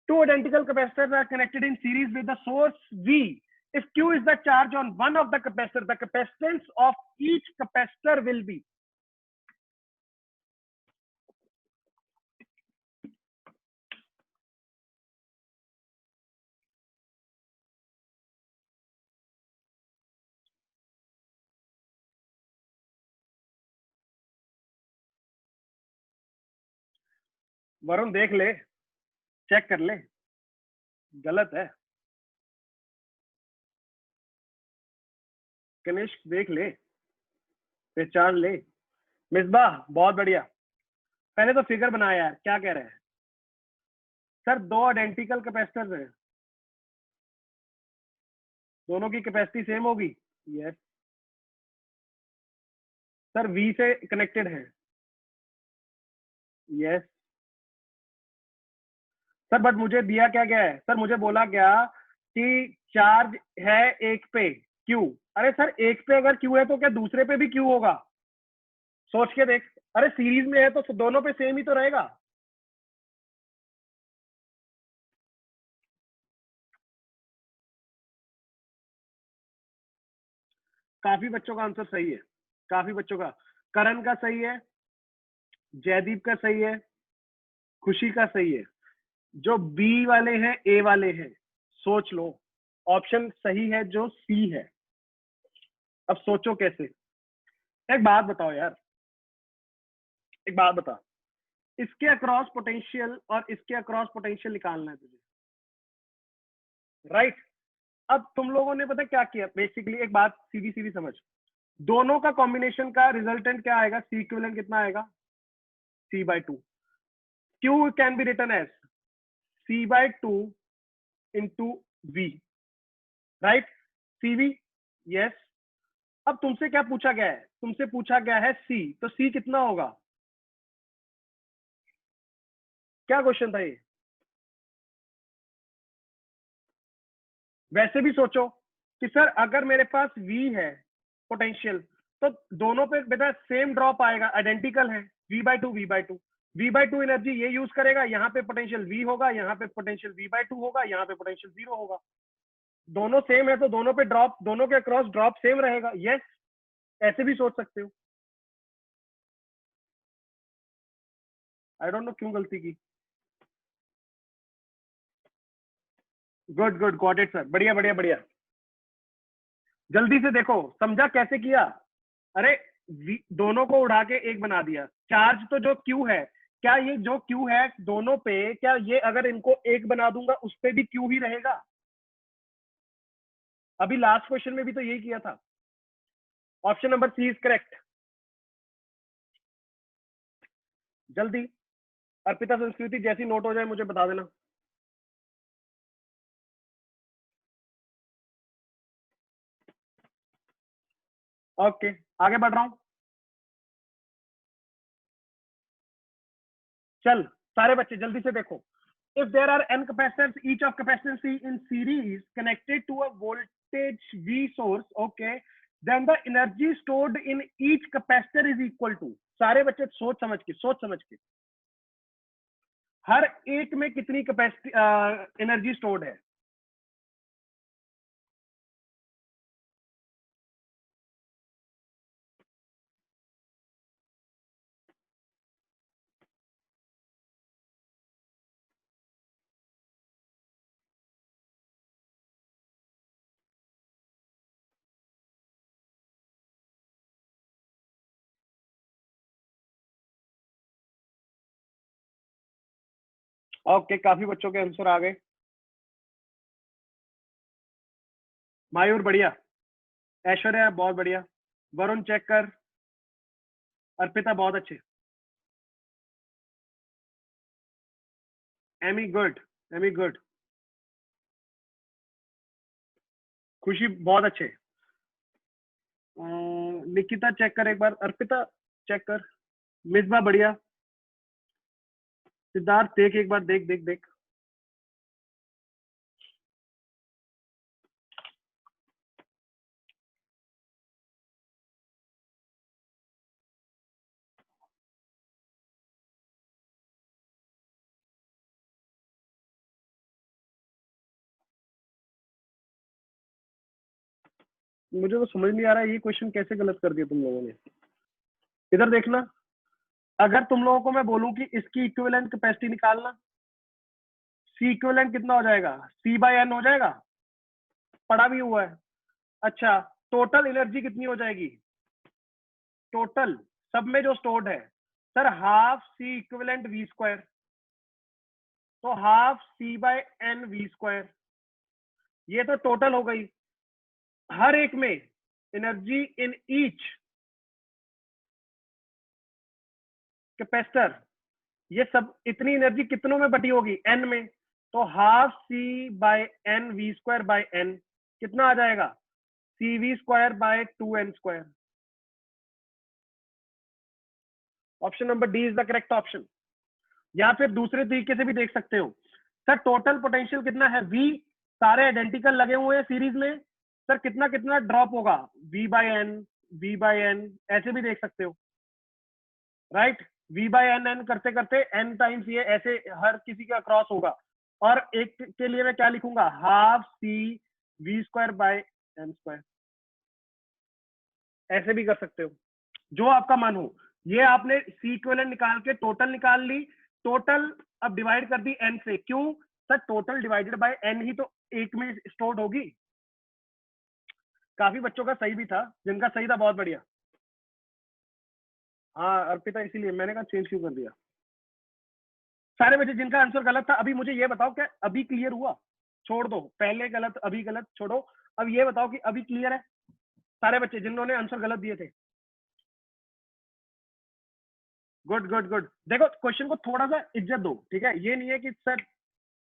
Two identical capacitors are connected in series with the source V. If Q is the charge on one of the capacitor, the capacitance of each capacitor will be. Varun देख ले, check कर ले, गलत है। कनिष्क देख ले, पहचान ले। मिसबाह बहुत बढ़िया, पहले तो फिगर बनाया यार, क्या कह रहे हैं? सर दो आइडेंटिकल कैपेसिटर्स हैं, दोनों की कैपेसिटी सेम होगी। यस सर, वी से कनेक्टेड है। यस सर बट मुझे दिया क्या गया है सर, मुझे बोला गया कि चार्ज है एक पे क्यू। अरे सर एक पे अगर क्यू है तो क्या दूसरे पे भी क्यू होगा? सोच के देख। अरे सीरीज में है तो दोनों पे सेम ही तो रहेगा। काफी बच्चों का आंसर सही है, काफी बच्चों का। करण का सही है, जयदीप का सही है, खुशी का सही है। जो बी वाले हैं, ए वाले हैं, सोच लो। ऑप्शन सही है जो सी है। अब सोचो कैसे। एक बात बताओ यार, एक बात बता। इसके अक्रॉस पोटेंशियल और इसके अक्रॉस पोटेंशियल निकालना है तुझे, राइट? अब तुम लोगों ने पता क्या किया बेसिकली, एक बात सीधी सीधी समझ। दोनों का कॉम्बिनेशन का रिजल्टेंट क्या आएगा? सी इक्विवेलेंट कितना आएगा? C/2। Q can be written as C/2 into V, right? CV, yes. अब तुमसे क्या पूछा गया है? तुमसे पूछा गया है C, तो C कितना होगा? क्या क्वेश्चन था ये? वैसे भी सोचो कि सर अगर मेरे पास V है पोटेंशियल, तो दोनों पे बेटा सेम ड्रॉप आएगा, आइडेंटिकल है। V/2 V/2 V/2 एनर्जी ये यूज करेगा, यहाँ पे पोटेंशियल V होगा, यहाँ पे पोटेंशियल V/2 होगा, यहाँ पे पोटेंशियल 0 होगा। दोनों सेम है तो दोनों पे ड्रॉप, दोनों के अक्रॉस ड्रॉप सेम रहेगा। यस, ऐसे भी सोच सकते हो। आई डोंट नो क्यों गलती की। Good good, got it sir, बढ़िया बढ़िया बढ़िया। जल्दी से देखो, समझा कैसे किया? अरे दोनों को उड़ा के एक बना दिया। चार्ज तो जो क्यू है, क्या ये जो क्यू है दोनों पे, क्या ये अगर इनको एक बना दूंगा उस पे भी क्यू ही रहेगा? अभी लास्ट क्वेश्चन में भी तो यही किया था। Option number C is correct. जल्दी। अर्पिता संस्कृति जैसी नोट हो जाए मुझे बता देना। ओके, आगे बढ़ रहा हूं। चल सारे बच्चे जल्दी से देखो। if there are n capacitors, each of capacitance C in series connected to a voltage V source, okay, then the energy stored in each capacitor is equal to। सारे बच्चे सोच समझ के, सोच समझ के। हर एक में कितनी कैपेसिटी एनर्जी स्टोर्ड है? ओके, काफी बच्चों के आंसर आ गए। मायूर बढ़िया, ऐश्वर्या बहुत बढ़िया, वरुण चेक कर, अर्पिता बहुत अच्छे, एमी गुड, एमी गुड, खुशी बहुत अच्छे, निकिता चेक कर एक बार, अर्पिता चेक कर, मिसबा बढ़िया, सिद्धार्थ देख एक बार, देख देख देख। मुझे तो समझ नहीं आ रहा है ये क्वेश्चन कैसे गलत कर दिया तुम लोगों ने। इधर देखना, अगर तुम लोगों को मैं बोलूं कि इसकी इक्विवेलेंट कैपेसिटी निकालना, सी इक्विवेलेंट कितना हो जाएगा? C/N हो जाएगा, पढ़ा भी हुआ है। अच्छा, टोटल एनर्जी कितनी हो जाएगी? टोटल सब में जो स्टोर्ड है sir, half C equivalent V square, तो हाफ C/N V स्क्वायर, ये तो टोटल हो गई। हर एक में एनर्जी इन ईच कैपेसिटर, ये सब इतनी एनर्जी कितनों में बटी होगी? N में, तो half C/N V square by N कितना आ जाएगा? CV square by 2N square. Option number D is the correct option. या फिर दूसरे तरीके से भी देख सकते हो सर टोटल पोटेंशियल कितना है V, सारे आइडेंटिकल लगे हुए हैं सीरीज में, सर कितना कितना ड्रॉप होगा V/N ऐसे भी देख सकते हो, राइट। V/N करते करते n टाइम्स ये ऐसे हर किसी का क्रॉस होगा, और एक के लिए मैं क्या लिखूंगा, हाफ CV²/n², ऐसे भी कर सकते हो, जो आपका मन हो। ये आपने C इक्विवेलेंट निकाल के टोटल निकाल ली, टोटल अब डिवाइड कर दी n से, क्यों sir, total divided by n ही तो एक में स्टोर्ड होगी। काफी बच्चों का सही भी था, जिनका सही था बहुत बढ़िया। हाँ अर्पिता, इसीलिए मैंने कहा चेंज क्यों कर दिया। सारे बच्चे जिनका आंसर गलत था, अभी मुझे ये बताओ क्या अभी क्लियर हुआ? छोड़ दो, पहले गलत अभी गलत छोड़ो, अब ये बताओ कि अभी क्लियर है सारे बच्चे जिन्होंने आंसर गलत दिए थे? Good good good. देखो क्वेश्चन को थोड़ा सा इज्जत दो, ठीक है, ये नहीं है कि सर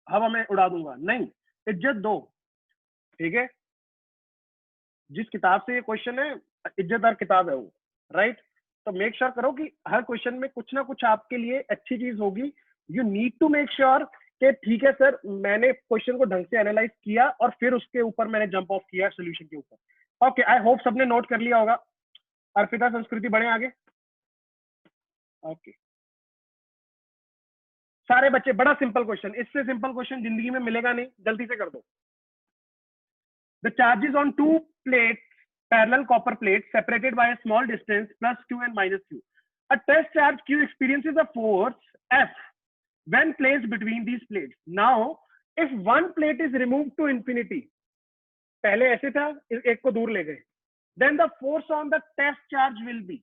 हवा में उड़ा दूंगा, नहीं, इज्जत दो, ठीक है। जिस किताब से ये क्वेश्चन है, इज्जतदार किताब है वो, राइट। तो मेक श्योर करो कि हर क्वेश्चन में कुछ ना कुछ आपके लिए अच्छी चीज होगी। You need to make sure कि ठीक है सर, मैंने क्वेश्चन को ढंग से एनालाइज किया और फिर उसके ऊपर मैंने जंप ऑफ किया सोल्यूशन के ऊपर। ओके, आई होप सबने नोट कर लिया होगा। अर्पिता, संस्कृति, बढ़े आगे। ओके सारे बच्चे, बड़ा सिंपल क्वेश्चन, इससे सिंपल क्वेश्चन जिंदगी में मिलेगा नहीं, जल्दी से कर दो। The charges on to plates, parallel copper plates separated by a small distance plus q and minus q. A test charge q experiences a force F when placed between these plates. Now, if one plate is removed to infinity, पहले ऐसे था, एक को दूर ले गए, then the force on the test charge will be.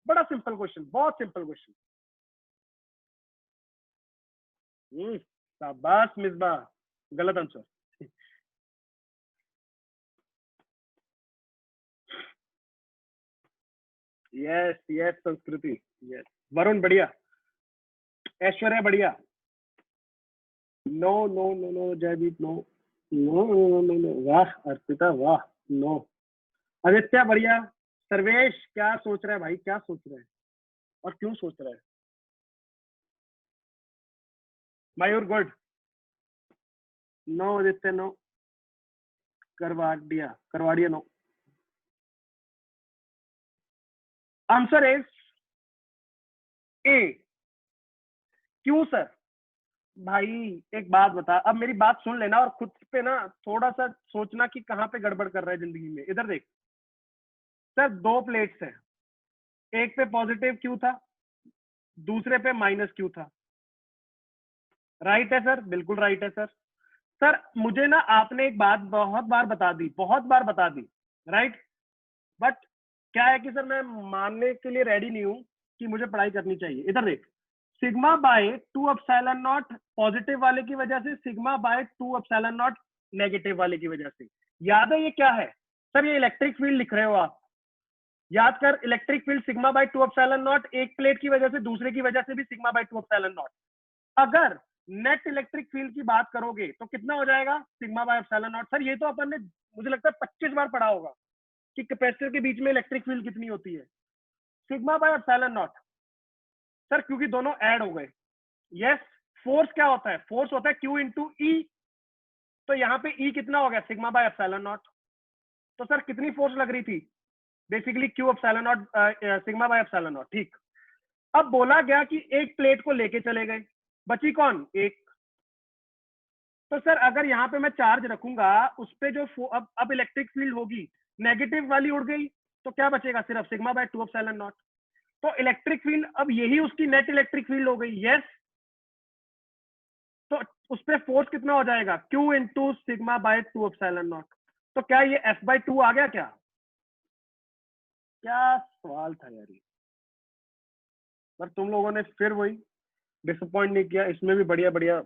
बड़ा simple question, बहुत सिंपल क्वेश्चन। शाबाश मिसबा, गलत answer. Yes yes Sanskriti, yes. Varun बढ़िया, ऐश्वर्या बढ़िया। No no no no Jaydeep, no no no no no, वाह अर्पिता वाह, नो। आदित्य बढ़िया। सर्वेश क्या सोच रहा है भाई, क्या सोच रहा है और क्यों सोच रहा है? Mayur good. No Aditya, no. Karwadia no. Answer is A. क्यों सर? भाई एक बात बता, अब मेरी बात सुन लेना और खुद पे ना थोड़ा सा सोचना कि कहाँ पे गड़बड़ कर रहा है जिंदगी में। इधर देख सर, दो प्लेट्स है, एक पे पॉजिटिव क्यू था, दूसरे पे माइनस क्यू था, राइट है सर? बिल्कुल राइट है सर। सर मुझे ना आपने एक बात बहुत बार बता दी, राइट, बट क्या है कि सर मैं मानने के लिए रेडी नहीं हूं कि मुझे पढ़ाई करनी चाहिए। इधर देख, sigma by 2 epsilon not positive वाले की वजह से, sigma by 2 epsilon not negative वाले की वजह से। याद है ये क्या है सर? ये इलेक्ट्रिक फील्ड लिख रहे हो आप, याद कर, electric field sigma by 2 epsilon not, एक प्लेट की वजह से दूसरे की वजह से भी सिग्मा बाय 2 एप्सिलॉन नॉट। अगर नेट इलेक्ट्रिक फील्ड की बात करोगे तो कितना हो जाएगा? Sigma by epsilon naught. Sir ये तो अपन ने मुझे लगता है 25 बार पढ़ा होगा कि कैपेसिटर के बीच में इलेक्ट्रिक फील्ड कितनी होती है, sigma by epsilon naught. Sir क्योंकि दोनों ऐड हो गए। यस। फोर्स क्या होता है? फोर्स होता है क्यू इंटू ई, तो यहाँ पे ई कितना हो गया? Sigma by epsilon not. तो सर कितनी फोर्स लग रही थी? Basically Q epsilon not, sigma by epsilon not, ठीक। अब बोला गया कि एक प्लेट को लेके चले गए, बची कौन? एक। तो सर अगर यहाँ पे मैं चार्ज रखूंगा, उस पे जो अब इलेक्ट्रिक फील्ड होगी, नेगेटिव वाली उड़ गई, तो क्या बचेगा? सिर्फ सिग्मा बाय 2 एप्सिलॉन नॉट। तो इलेक्ट्रिक फील्ड अब यही उसकी नेट इलेक्ट्रिक फील्ड हो गई। यस। तो उस पर फोर्स कितना हो जाएगा? Q into sigma by 2 epsilon not. तो क्या ये F/2 आ गया क्या? क्या सवाल था यार ये। पर तुम लोगों ने फिर वही डिसअपॉइंट नहीं किया, इसमें भी बढ़िया बढ़िया।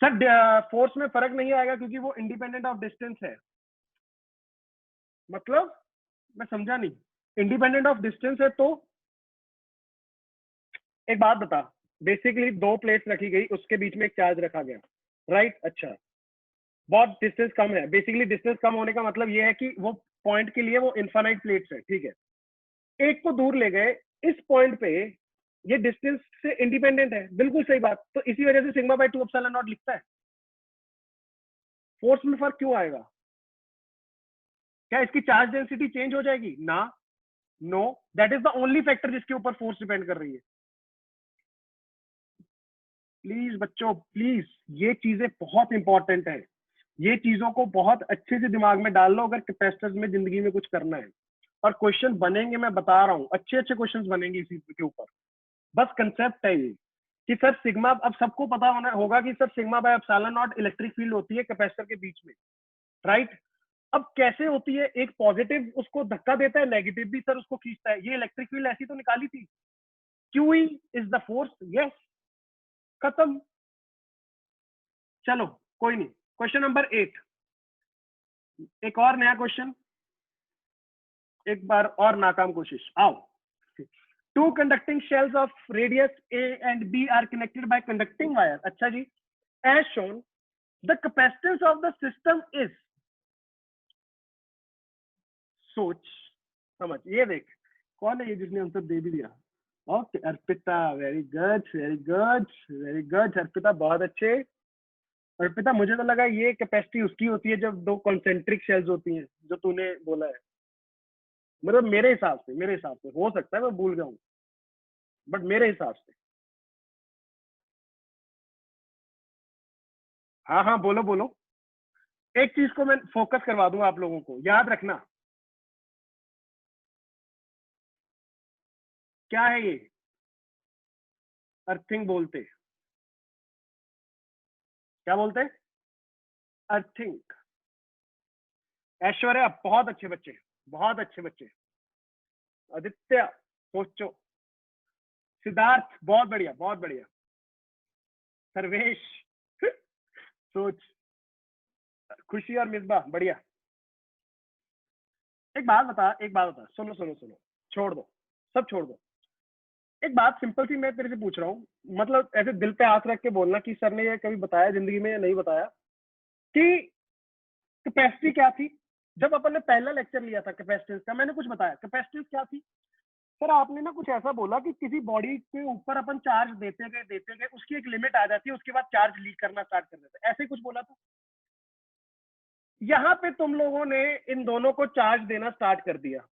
सर फोर्स में फर्क नहीं आएगा क्योंकि वो इंडिपेंडेंट ऑफ डिस्टेंस है। मतलब मैं समझा नहीं। इंडिपेंडेंट ऑफ डिस्टेंस है तो एक बात बता, बेसिकली दो प्लेट्स रखी गई, उसके बीच में एक चार्ज रखा गया, राइट। अच्छा, बहुत डिस्टेंस कम है। बेसिकली डिस्टेंस कम होने का मतलब ये है कि वो पॉइंट के लिए वो इनफाइनाइट प्लेट्स है, ठीक है। एक को दूर ले गए, इस पॉइंट पे ये डिस्टेंस से इंडिपेंडेंट है, बिल्कुल सही बात। तो इसी वजह से सिग्मा बाय 2 एप्सिलॉन नॉट लिखता है। फोर्स में फर्क क्यों आएगा? क्या इसकी चार्ज डेंसिटी चेंज हो जाएगी ना? No, that is the only factor जिसके ऊपर फोर्स डिपेंड कर रही है। प्लीज बच्चों प्लीज, ये चीजें बहुत इंपॉर्टेंट है, ये चीजों को बहुत अच्छे से दिमाग में डाल लो अगर कैपेसिटर्स में जिंदगी में कुछ करना है। और क्वेश्चन बनेंगे, मैं बता रहा हूँ, अच्छे अच्छे क्वेश्चन बनेंगे इसी के ऊपर। बस कंसेप्ट है ये कि सर सिग्मा, अब सबको पता होना होगा कि sir sigma by epsilon naught electric field होती है कैपेसिटर के बीच में, राइट? अब कैसे होती है? एक पॉजिटिव उसको धक्का देता है, नेगेटिव भी सर उसको खींचता है। ये इलेक्ट्रिक फील्ड ऐसी तो निकाली थी, Q is the force, yes, खत्म। चलो कोई नहीं, क्वेश्चन नंबर 8, एक और नया क्वेश्चन, एक बार और नाकाम कोशिश, आओ। Two conducting shells of radius A and B are connected by conducting wire. अच्छा जी, as shown the capacitance of the system is, सोच समझ, ये देख कौन है ये जिसने आंसर दे भी दिया? Okay Arpita, very good very good very good Arpita, बहुत अच्छे। अर्पिता मुझे तो लगा ये कैपेसिटी उसकी होती है जब दो कॉन्सेंट्रिक शेल्स होती हैं, जो तूने बोला है। मतलब मेरे हिसाब से हो सकता है मैं भूल गया हूँ, बट मेरे हिसाब से। हाँ हाँ बोलो बोलो। एक चीज को मैं फोकस करवा दूंगा आप लोगों को, याद रखना। क्या है ये? अर्थिंग बोलते, क्या बोलते? अर्थिंग। ऐश्वर्या बहुत अच्छे बच्चे, बहुत अच्छे बच्चे। आदित्य सोचो, सिद्धार्थ बहुत बढ़िया बहुत बढ़िया, सर्वेश सोच, खुशी और मिसबा बढ़िया। एक बात बता, सुनो सुनो सुनो, छोड़ दो, सब छोड़ दो। एक बात सिंपल सी मैं तेरे से पूछ रहा हूँ, मतलब ऐसे दिल पे हाथ रख के बोलना कि सर ने ये कभी बताया जिंदगी में या नहीं बताया कि कैपेसिटी क्या थी? जब अपन ने पहला लेक्चर लिया था कैपेसिटेंस का, मैंने कुछ बताया कैपेसिटेंस क्या थी? सर आपने ना कुछ ऐसा बोला कि किसी बॉडी के ऊपर अपन चार्ज देते गए उसकी एक लिमिट आ जाती है, उसके बाद चार्ज लीक करना स्टार्ट कर देता है, ऐसे कुछ बोला था। यहाँ पे तुम लोगों ने इन दोनों को चार्ज देना स्टार्ट कर दिया।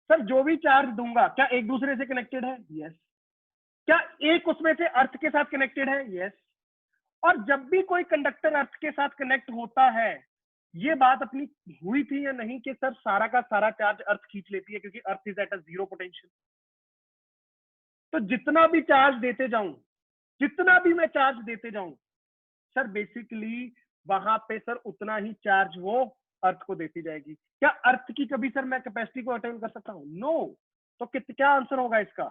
सर जो भी चार्ज दूंगा क्या एक दूसरे से कनेक्टेड है? यस। क्या एक उसमें से अर्थ के साथ कनेक्टेड है? यस। और जब भी कोई कंडक्टर अर्थ के साथ कनेक्ट होता है, ये बात अपनी हुई थी या नहीं कि सर सारा का सारा चार्ज अर्थ खींच लेती है क्योंकि earth is at a zero potential. तो जितना भी चार्ज देते जाऊं, जितना भी मैं चार्ज देते जाऊं, सर बेसिकली वहां पे सर उतना ही चार्ज वो अर्थ को देती जाएगी। क्या अर्थ की कभी सर मैं कैपेसिटी को अटेन कर सकता हूं? नो। तो क्या आंसर होगा इसका?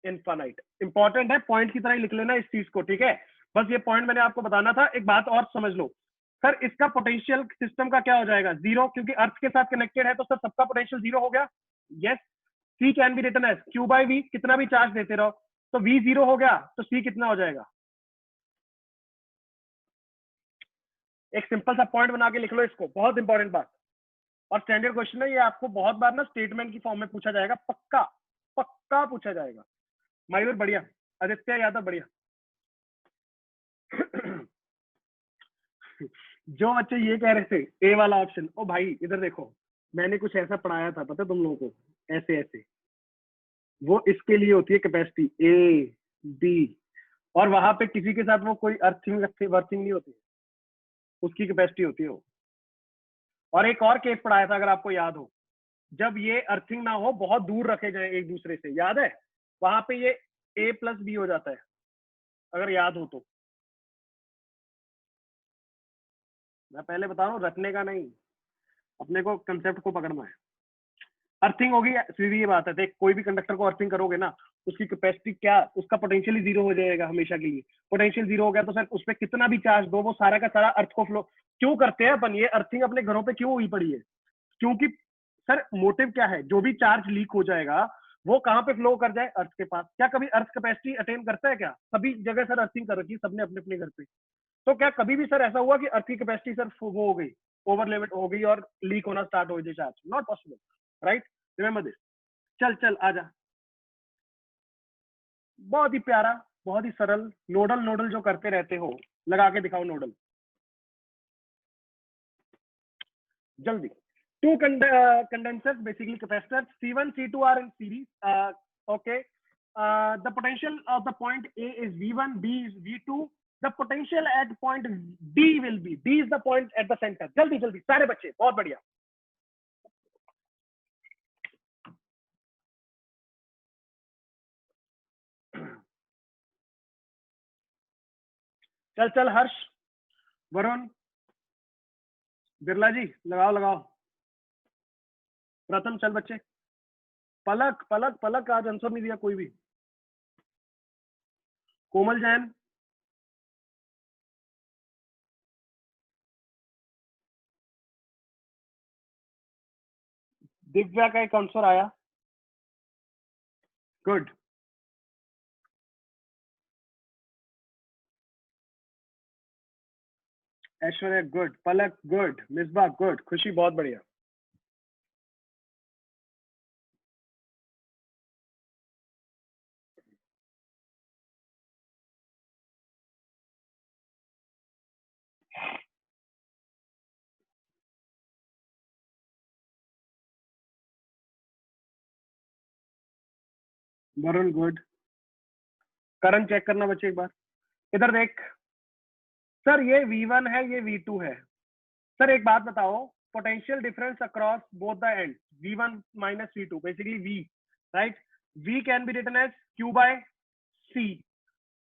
इनफाइनाइट। इंपॉर्टेंट है, पॉइंट की तरह ही लिख लेना इस चीज को, ठीक है? बस ये पॉइंट मैंने आपको बताना था। एक बात और समझ लो सर, इसका पोटेंशियल सिस्टम का क्या हो जाएगा? जीरो, क्योंकि अर्थ के साथ कनेक्टेड है तो सर सबका पोटेंशियल जीरो हो गया। Yes. C can be written as Q by V, कितना भी चार्ज देते रहो तो वी जीरो हो गया तो सी कितना हो जाएगा? एक सिंपल सा पॉइंट बना के लिख लो इसको, बहुत इंपॉर्टेंट बात। और स्टैंडर्ड क्वेश्चन है ये, आपको बहुत बार ना स्टेटमेंट की फॉर्म में पूछा जाएगा, पक्का पक्का पूछा जाएगा। मयूर बढ़िया, आदित्य यादव बढ़िया। जो बच्चे ये कह रहे थे ए वाला ऑप्शन, ओ भाई इधर देखो, मैंने कुछ ऐसा पढ़ाया था पता तुम लोगों को, ऐसे ऐसे, वो इसके लिए होती है कैपेसिटी ए बी, और वहां पे किसी के साथ वो कोई अर्थिंग वर्थिंग नहीं होती, उसकी कैपेसिटी होती है वो। और एक और केस पढ़ाया था अगर आपको याद हो, जब ये अर्थिंग ना हो, बहुत दूर रखे जाए एक दूसरे से, याद है? वहां पे ये ए प्लस बी हो जाता है, अगर याद हो तो। मैं पहले बता रहा हूँ, रखने का नहीं, अपने को कंसेप्ट को पकड़ना है। अर्थिंग होगी, सीधी ये बात है, देख कोई भी कंडक्टर को अर्थिंग करोगे ना, उसकी कैपेसिटी क्या, उसका पोटेंशियल जीरो हो जाएगा हमेशा के लिए। पोटेंशियल जीरो हो गया तो सर उस पर कितना भी चार्ज दो, वो सारा का सारा अर्थ को फ्लो। क्यों करते हैं अपन ये अर्थिंग? अपने घरों पे क्यों हुई पड़ी है? क्योंकि सर मोटिव क्या है, जो भी चार्ज लीक हो जाएगा वो कहाँ पे फ्लो कर जाए? अर्थ के पास। क्या कभी अर्थ कैपेसिटी अटेन करता है? क्या सभी जगह सर अर्थिंग कर रखी है सबने अपने अपने घर पे, तो क्या कभी भी सर ऐसा हुआ कि अर्थ की कैपेसिटी सर वो हो गई, ओवर लिमिट हो गई और लीक होना स्टार्ट हो गई charge? Not possible, right? Remember this. चल चल आजा, बहुत ही प्यारा, बहुत ही सरल। नोडल नोडल जो करते रहते हो, लगा के दिखाओ नोडल जल्दी। Two condensers, basically capacitors, C1, C2 are in series. Okay. The potential of the point A is V1, B is V2. The potential at point D will be, D is the point at the center. जल्दी जल्दी सारे बच्चे, बहुत बढ़िया। चल चल हर्ष, वरुण, बिरला जी लगाओ लगाओ। प्रथम चल बच्चे। पलक पलक पलक आज आंसर नहीं दिया कोई भी। कोमल जैन, दिव्या का एक आंसर आया, गुड। ऐश्वर्या गुड, पलक गुड, मिसबा गुड, खुशी बहुत बढ़िया। वरुण गुड। करण चेक करना बच्चे एक बार, इधर देख। सर ये V1 है, ये V2 है। सर एक बात बताओ, potential difference across both the end, V1 minus V2, basically V, right. V can be written as Q by C।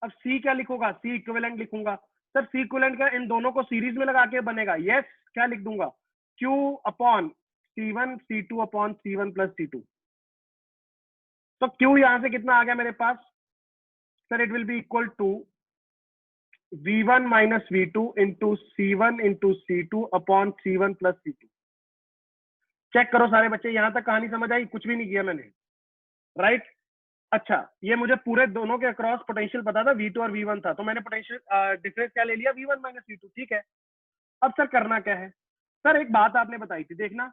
अब C क्या लिखूंगा, C इक्विवेलेंट लिखूंगा। सर C इक्विवेलेंट का इन दोनों को सीरीज में लगा के बनेगा, यस। क्या लिख दूंगा, Q upon C1 C2 upon C1 plus C2। तो Q यहां से कितना आ गया मेरे पास, sir it will be equal to V1 minus V2 into C1 into C2 upon C1 plus C2। Check करो सारे बच्चे, यहां तक कहानी समझ आई, कुछ भी नहीं किया मैंने, राइट। अच्छा, ये मुझे पूरे दोनों के अक्रॉस पोटेंशियल पता था, V2 और V1 था, तो मैंने पोटेंशियल डिफरेंस क्या ले लिया, V1 माइनस V2, ठीक है। अब सर करना क्या है, सर एक बात आपने बताई थी, देखना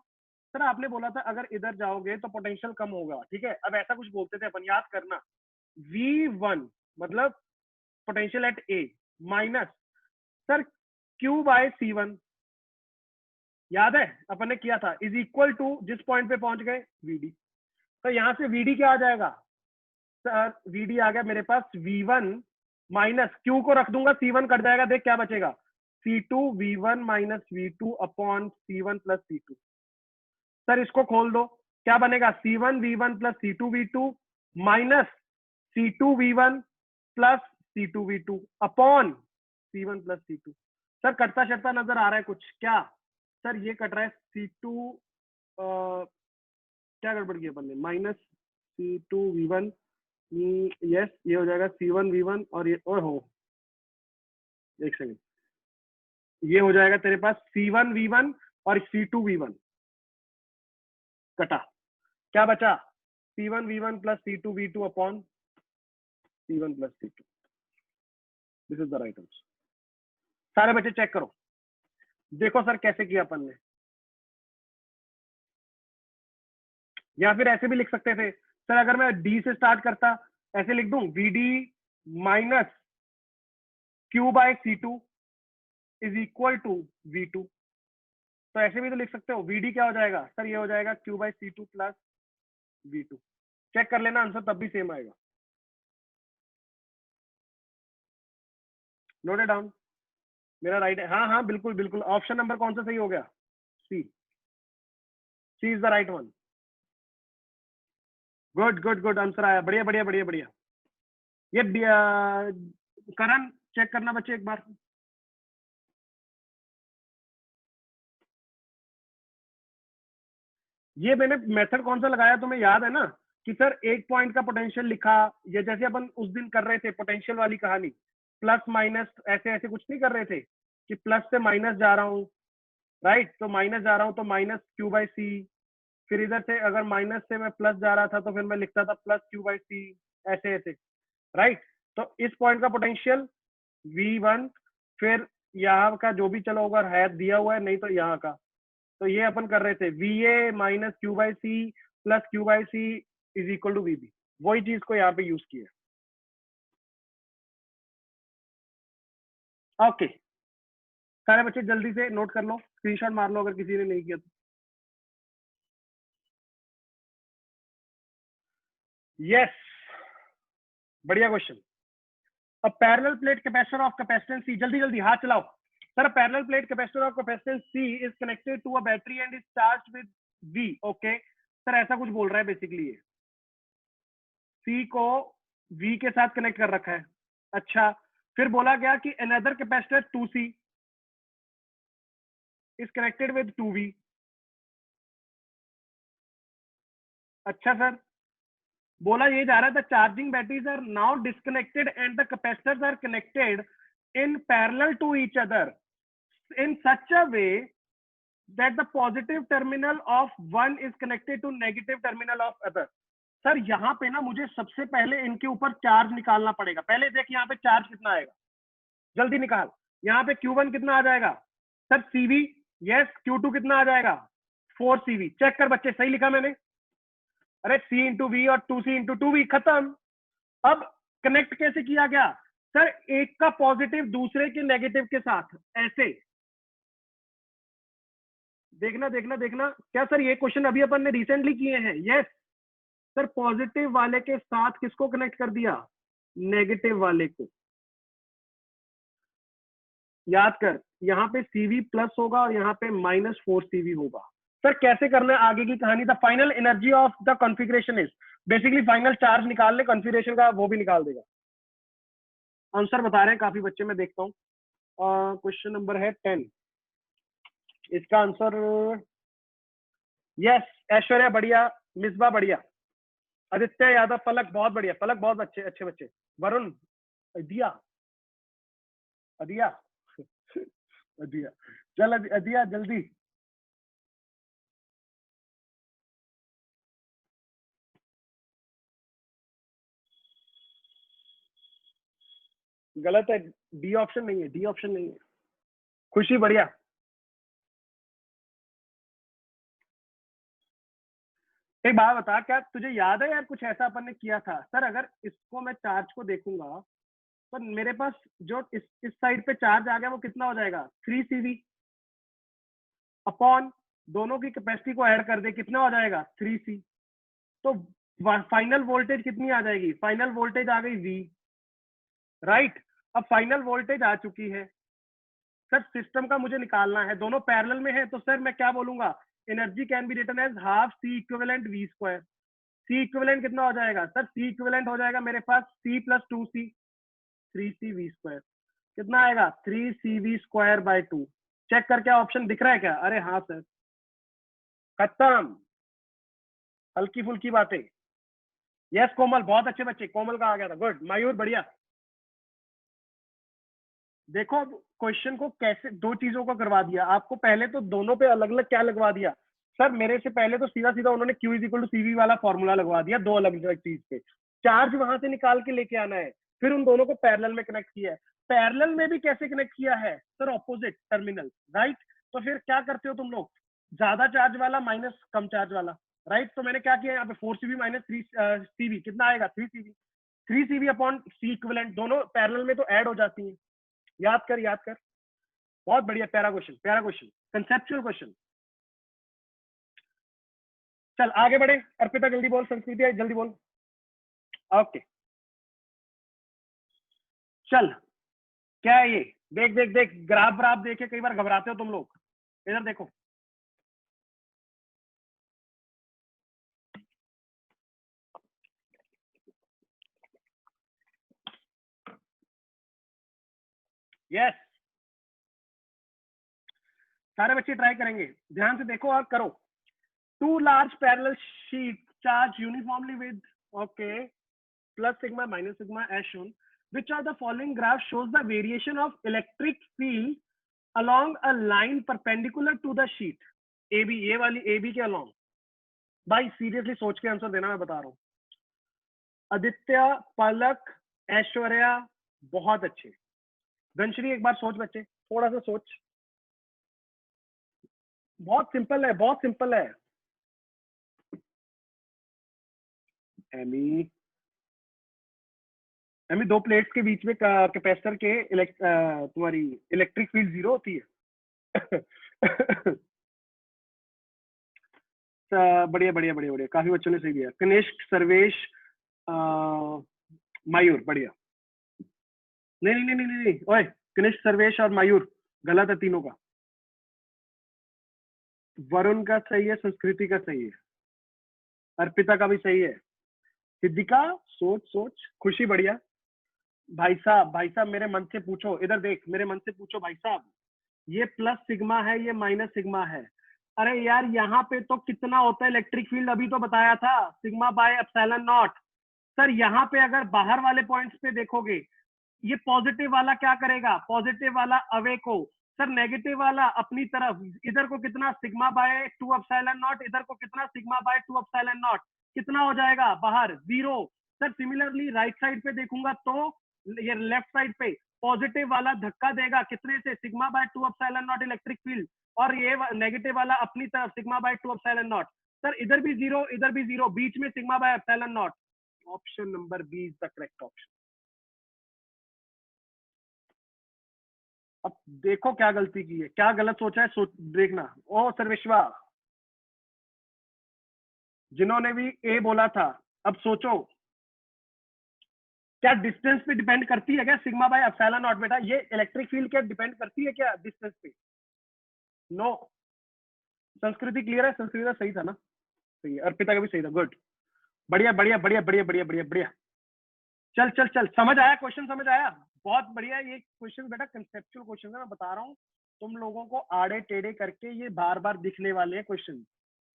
सर आपने बोला था अगर इधर जाओगे तो पोटेंशियल कम होगा, ठीक है। अब ऐसा कुछ बोलते थे अपन, याद करना, V1 मतलब potential at A minus sir Q by C1, याद है अपन ने किया था, इज इक्वल टू जिस पॉइंट पे पहुंच गए VD। तो यहां से VD क्या आ जाएगा, सर VD आ गया मेरे पास V1 माइनस Q को रख दूंगा, C1 कट जाएगा, देख क्या बचेगा, C2 V1 minus V2 upon C1 plus C2। Sir इसको खोल दो, क्या बनेगा, C1 V1 plus C2 V2 minus C2 V1 plus C2 V2 upon C1 plus C2। Sir कटता शटता नजर आ रहा है कुछ क्या, सर ये कट रहा है C2, क्या गड़बड़ किया अपन ने, माइनस C2 V1, यस ये हो जाएगा C1 V1 और ये हो, एक सेकंड, ये हो जाएगा तेरे पास C1 V1 और C2 V1 कटा, क्या बचा, C1 V1 plus C2 V2 upon C1 plus C2। This is the right answer. सारे बच्चे चेक करो, देखो सर कैसे किया अपन ने। या फिर ऐसे भी लिख सकते थे सर, अगर मैं D से स्टार्ट करता, ऐसे लिख दूं VD minus Q by C2 is equal to V2। तो ऐसे भी तो लिख सकते हो, VD क्या हो जाएगा सर, ये हो जाएगा Q by C2 plus V2। Check कर लेना, आंसर तब भी सेम आएगा। नोट इट डाउन, मेरा राइट है, हाँ हाँ बिल्कुल बिल्कुल। ऑप्शन नंबर कौन सा सही हो गया, C, C is the right one. Good good good, answer आया, बढ़िया बढ़िया बढ़िया बढ़िया। ये करण चेक करना बच्चे एक बार, ये मैंने मेथड कौन सा लगाया तुम्हें याद है ना, कि सर एक पॉइंट का पोटेंशियल लिखा, या जैसे अपन उस दिन कर रहे थे पोटेंशियल वाली कहानी, प्लस माइनस ऐसे ऐसे कुछ नहीं कर रहे थे, कि प्लस से माइनस जा रहा हूँ, राइट, तो माइनस जा रहा हूँ तो माइनस Q बाई सी, फिर इधर से अगर माइनस से मैं प्लस जा रहा था तो फिर मैं लिखता था प्लस Q बाई सी, ऐसे ऐसे, राइट। तो इस पॉइंट का पोटेंशियल V1, फिर यहाँ का जो भी चलो होगा है दिया हुआ है, नहीं तो यहाँ का, तो ये अपन कर रहे थे VA minus Q by C plus Q by C is equal to VB, वही चीज को यहाँ पे यूज किया। ओके सारे बच्चे जल्दी से नोट कर लो, स्क्रीनशॉट मार लो अगर किसी ने नहीं किया तो। यस बढ़िया question. A parallel plate capacitor of capacitance C, जल्दी जल्दी हाथ चलाओ sir. Parallel plate capacitor of capacitance C is connected to a battery and is charged with V. Okay sir ऐसा कुछ बोल रहा है बेसिकली, ये सी को वी के साथ कनेक्ट कर रखा है। अच्छा फिर बोला गया कि another capacitor 2C is connected with 2V। अच्छा सर बोला ये जा रहा था charging batteries are now disconnected and the capacitors are connected in parallel to each other in such a way that the positive terminal of one is connected to negative terminal of other। Sir यहाँ पे ना मुझे सबसे पहले इनके ऊपर charge निकालना पड़ेगा। पहले देख यहाँ पे चार्ज कितना आएगा, जल्दी निकाल। यहाँ पे Q1 कितना आ जाएगा सर CV, यस। Q2 कितना आ जाएगा 4CV। चेक कर बच्चे सही लिखा मैंने? अरे C इंटू वी और 2C इंटू 2V, खत्म। अब कनेक्ट कैसे किया गया सर, एक का पॉजिटिव दूसरे के नेगेटिव के साथ, ऐसे। देखना देखना देखना, क्या सर ये क्वेश्चन अभी अपन ने रिसेंटली किए हैं? यस सर, पॉजिटिव वाले के साथ किसको कनेक्ट कर दिया, नेगेटिव वाले को। याद कर यहाँ पे CV प्लस होगा और यहाँ पे -4CV होगा। सर कैसे करना है आगे की कहानी? The final energy of the configuration is, basically final charge निकाल ले, कॉन्फ़िगरेशन का वो भी निकाल देगा। आंसर बता रहे हैं काफी बच्चे, मैं देखता हूँ। क्वेश्चन नंबर है 10, इसका आंसर यस ऐश्वर्या बढ़िया, मिसबा बढ़िया, आदित्य यादव, पलक बहुत बढ़िया, पलक बहुत अच्छे अच्छे बच्चे, वरुण, अदिया अदिया अदिया, चल अदिया जल्दी। गलत है, डी ऑप्शन नहीं है, डी ऑप्शन नहीं है। खुशी बढ़िया। एक बात बता, क्या तुझे याद है यार कुछ ऐसा अपन ने किया था? सर अगर इसको मैं चार्ज को देखूंगा तो मेरे पास जो इस साइड पे चार्ज आ गया वो कितना हो जाएगा 3CV अपॉन दोनों की कैपेसिटी को ऐड कर दे, कितना हो जाएगा 3C। तो फाइनल वोल्टेज कितनी आ जाएगी? फाइनल वोल्टेज आ गई V, राइट। अब फाइनल वोल्टेज आ चुकी है सर, सिस्टम का मुझे निकालना है, दोनों पैरेलल में है, तो सर मैं क्या बोलूंगा, energy can be written as half C equivalent V square. C equivalent कितना हो जाएगा सर? C इक्विवेलेंट हो जाएगा मेरे पास C plus 2C, 3CV square. कितना आएगा 3CV स्क्वायर बाय 2। चेक कर क्या ऑप्शन दिख रहा है क्या? अरे हाँ सर, खत्म, हल्की फुल्की बातें। यस कोमल, बहुत अच्छे बच्चे, कोमल का आ गया था, गुड। मयूर बढ़िया। देखो अब क्वेश्चन को कैसे दो चीजों को करवा दिया आपको, पहले तो दोनों पे अलग अलग क्या लगवा दिया सर, मेरे से पहले तो सीधा सीधा उन्होंने Q is equal to CV वाला फॉर्मूला लगवा दिया, दो अलग अलग चीज पे। चार्ज वहां से निकाल के लेके आना है, फिर उन दोनों को पैरेलल में कनेक्ट किया है। पैरेलल में भी कैसे कनेक्ट किया है सर? Opposite terminal, right. तो फिर क्या करते हो तुम लोग, ज्यादा चार्ज वाला माइनस कम चार्ज वाला, राइट। तो मैंने क्या किया यहाँ पे 4CV माइनस 3CV कितना आएगा 3CV, 3CV upon C equivalent, दोनों पैरेलल में तो ऐड हो जाती है। याद कर याद कर, बहुत बढ़िया, प्यारा क्वेश्चन, प्यारा क्वेश्चन, कंसेप्चुअल क्वेश्चन। चल आगे बढ़े, अर्पिता जल्दी बोल, संस्कृति जल्दी बोल। ओके चल, क्या है ये? देख देख देख, ग्राफ व्राफ देखे कई बार घबराते हो तुम लोग, इधर देखो। यस सारे बच्चे ट्राई करेंगे, ध्यान से देखो और करो। Two large parallel sheet charge uniformly with okay plus sigma minus sigma as shown, which are the following graph shows the variation of electric field along a line perpendicular to the sheet AB, ये वाली AB के along। भाई seriously सोच के answer देना, मैं बता रहा हूँ। आदित्य, पलक, ऐश्वर्या बहुत अच्छे। धनश्री एक बार सोच बच्चे, थोड़ा सा सोच, बहुत सिंपल है, बहुत सिंपल है। एमी एमी दो प्लेट्स के बीच में कैपेसिटर के तुम्हारी इलेक्ट्रिक फील्ड 0 होती है। बढ़िया बढ़िया बढ़िया बढ़िया, काफी बच्चों ने सही दिया। कनिष्क, सर्वेश, मयूर, बढ़िया। नहीं नहीं नहीं नहीं नहीं, ओए कनिष्क, सर्वेश और मयूर गलत है तीनों का। वरुण का सही है, संस्कृति का सही है, अर्पिता का भी सही है, सिद्धिका सोच सोच, खुशी बढ़िया। भाई साहब मेरे मन से पूछो, इधर देख, मेरे मन से पूछो भाई साहब, ये प्लस सिग्मा है, ये माइनस सिग्मा है। अरे यार यहाँ पे तो कितना होता है इलेक्ट्रिक फील्ड, अभी तो बताया था, sigma by epsilon naught. Sir यहाँ पे अगर बाहर वाले पॉइंट्स पे देखोगे, ये पॉजिटिव वाला क्या करेगा, पॉजिटिव वाला अवे को, सर नेगेटिव वाला अपनी तरफ, इधर को कितना सिग्मा बाय 2 एप्सिलॉन नॉट, इधर को कितना सिग्मा बाय 2 एप्सिलॉन नॉट, कितना हो जाएगा बाहर, 0। सर सिमिलरली राइट साइड पे देखूंगा तो ये लेफ्ट साइड पे पॉजिटिव वाला धक्का देगा कितने से, sigma by 2 epsilon naught electric field, और ये नेगेटिव वाला अपनी तरफ sigma by 2 epsilon naught. Sir इधर भी 0, इधर भी 0, बीच में sigma by epsilon naught. Option number B is the correct option. अब देखो क्या गलती की है, क्या गलत सोचा है, देखना। ओ सर्वेश्वा, जिन्होंने भी ए बोला था, अब सोचो क्या डिस्टेंस पे डिपेंड करती है क्या सिग्मा बाय एप्सिलॉन नॉट? बेटा ये इलेक्ट्रिक फील्ड क्या डिपेंड करती है क्या डिस्टेंस पे? नो। संस्कृति क्लियर है, संस्कृति का सही था ना? सही है, अर्पिता का भी सही था, गुड, बढ़िया बढ़िया बढ़िया बढ़िया बढ़िया बढ़िया बढ़िया। चल चल चल, समझ आया क्वेश्चन, समझ आया, बहुत बढ़िया। ये क्वेश्चन बेटा कंसेप्चुअल क्वेश्चन है, मैं बता रहा हूँ तुम लोगों को, आड़े टेढ़े करके ये बार बार दिखने वाले हैं क्वेश्चन,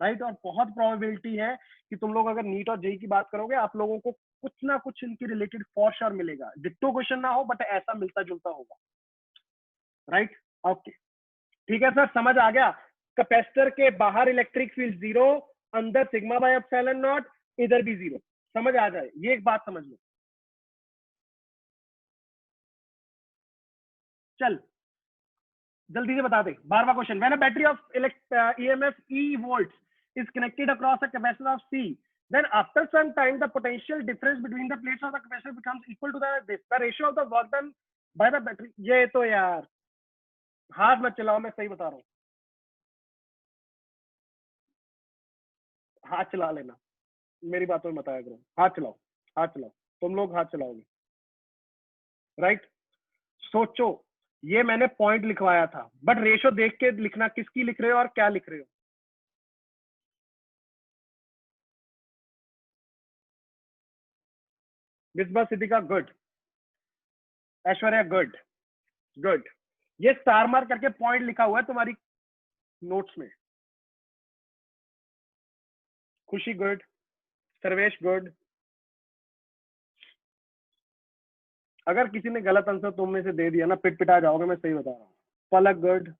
राइट। और बहुत प्रोबेबिलिटी है कि तुम लोग अगर नीट और जेई की बात करोगे, आप लोगों को कुछ ना कुछ इनके रिलेटेड फॉर श्योर मिलेगा, डिट्टो क्वेश्चन ना हो बट ऐसा मिलता जुलता होगा, राइट। ओके ठीक है सर, समझ आ गया। कैपेसिटर के बाहर इलेक्ट्रिक फील्ड 0, अंदर सिग्मा बाय एप्सिलॉन नॉट, इधर भी 0, समझ आ जाए, ये एक बात समझ लो। चल जल्दी से बता दे, 12वां question. When a battery of EMF E volts is connected across a capacitor of C, then after some time the potential difference between the plates of the capacitor becomes equal to the ratio of the work done by the battery। ये तो यार हाथ मत चलाओ, मैं सही बता रहा हूँ, हाथ चला लेना, मेरी बातों में बताया करो, हाथ चलाओ, हाथ चलाओ, तुम लोग हाथ चलाओगे, राइट। सोचो, ये मैंने पॉइंट लिखवाया था, बट रेशो देख के लिखना, किसकी लिख रहे हो और क्या लिख रहे हो। Misbah Siddhika good, Aishwarya good good, ये स्टार मार्क करके पॉइंट लिखा हुआ है तुम्हारी नोट्स में। खुशी गुड, सर्वेश गुड। अगर किसी ने गलत आंसर तुम में से दे दिया ना, पिट पिटा जाओगे, मैं सही बता रहा हूँ। पलक गुड,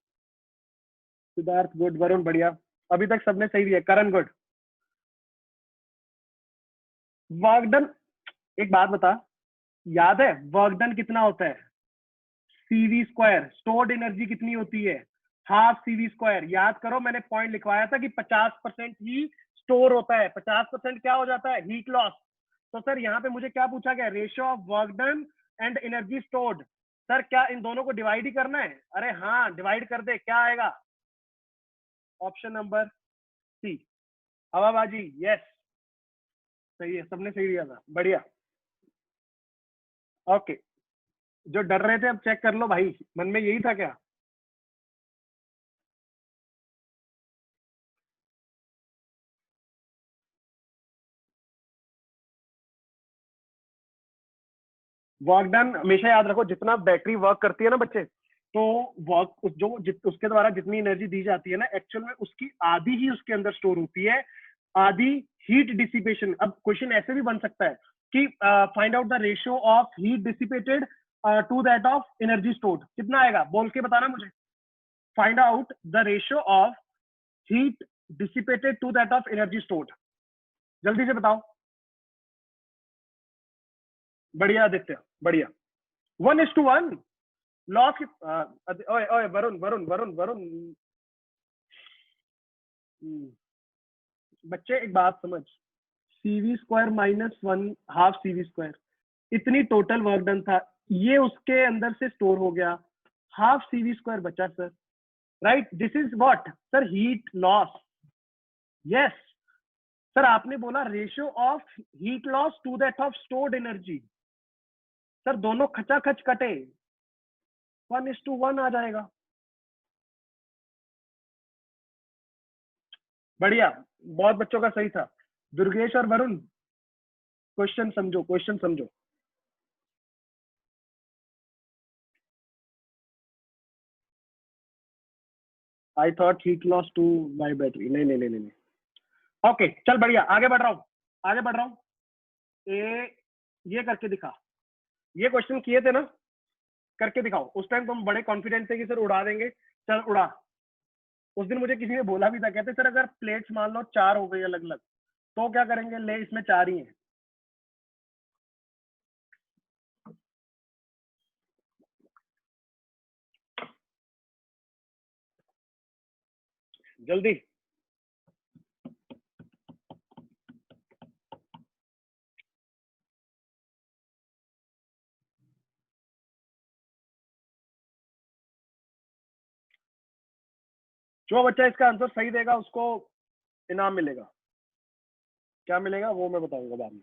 सिद्धार्थ गुड, वरुण बढ़िया, अभी तक सबने सही दिया। करण गुड। वर्क डन, एक बात बता, याद है वर्क डन कितना होता है? CV square. स्टोर्ड एनर्जी कितनी होती है? Half CV square. याद करो, मैंने पॉइंट लिखवाया था कि 50% ही स्टोर होता है, 50% क्या हो जाता है, हीट लॉस। तो सर यहाँ पे मुझे क्या पूछा गया, ratio of work done and energy stored. Sir क्या इन दोनों को डिवाइड ही करना है? अरे हाँ डिवाइड कर दे, क्या आएगा? ऑप्शन नंबर सी, हवाबाजी। यस सही है, सबने सही दिया था, बढ़िया। ओके, जो डर रहे थे अब चेक कर लो भाई, मन में यही था क्या? वर्क डन हमेशा याद रखो, जितना बैटरी वर्क करती है ना बच्चे, तो वर्क उसके द्वारा जितनी एनर्जी दी जाती है ना, एक्चुअल में उसकी आधी ही उसके अंदर स्टोर होती है, आधी हीट डिसिपेशन। अब क्वेश्चन ऐसे भी बन सकता है कि find out the ratio of heat dissipated to that of energy stored. कितना आएगा बोल के बताना मुझे। Find out the ratio of heat dissipated to that of energy stored, जल्दी से बताओ। बढ़िया आदित्य, बढ़िया। 1:1 लॉस की। ओए ओए वरुण वरुण वरुण वरुण, बच्चे एक बात समझ, CV square minus 1 half CV square, इतनी टोटल वर्क डन था, ये उसके अंदर से स्टोर हो गया, हाफ CV स्क्वायर बचा sir, right? This is what sir, heat loss. Yes sir, आपने बोला ratio of heat loss to that of stored energy. Sir दोनों खचाखच कटे, 1:1 आ जाएगा। बढ़िया, बहुत बच्चों का सही था। दुर्गेश और वरुण, क्वेश्चन समझो, क्वेश्चन समझो। I thought heat loss to by battery, नहीं नहीं नहीं नहीं। ओके चल बढ़िया, आगे बढ़ रहा हूँ, आगे बढ़ रहा हूँ। ये करके दिखा, ये क्वेश्चन किए थे ना, करके दिखाओ। उस टाइम तुम बड़े कॉन्फिडेंट थे कि सर उड़ा देंगे, चल उड़ा। उस दिन मुझे किसी ने बोला भी था, कहते सर अगर प्लेट्स मान लो 4 हो गई अलग अलग तो क्या करेंगे? ले इसमें 4 ही हैं। जल्दी जो बच्चा इसका आंसर सही देगा उसको इनाम मिलेगा। क्या मिलेगा वो मैं बताऊंगा बाद में।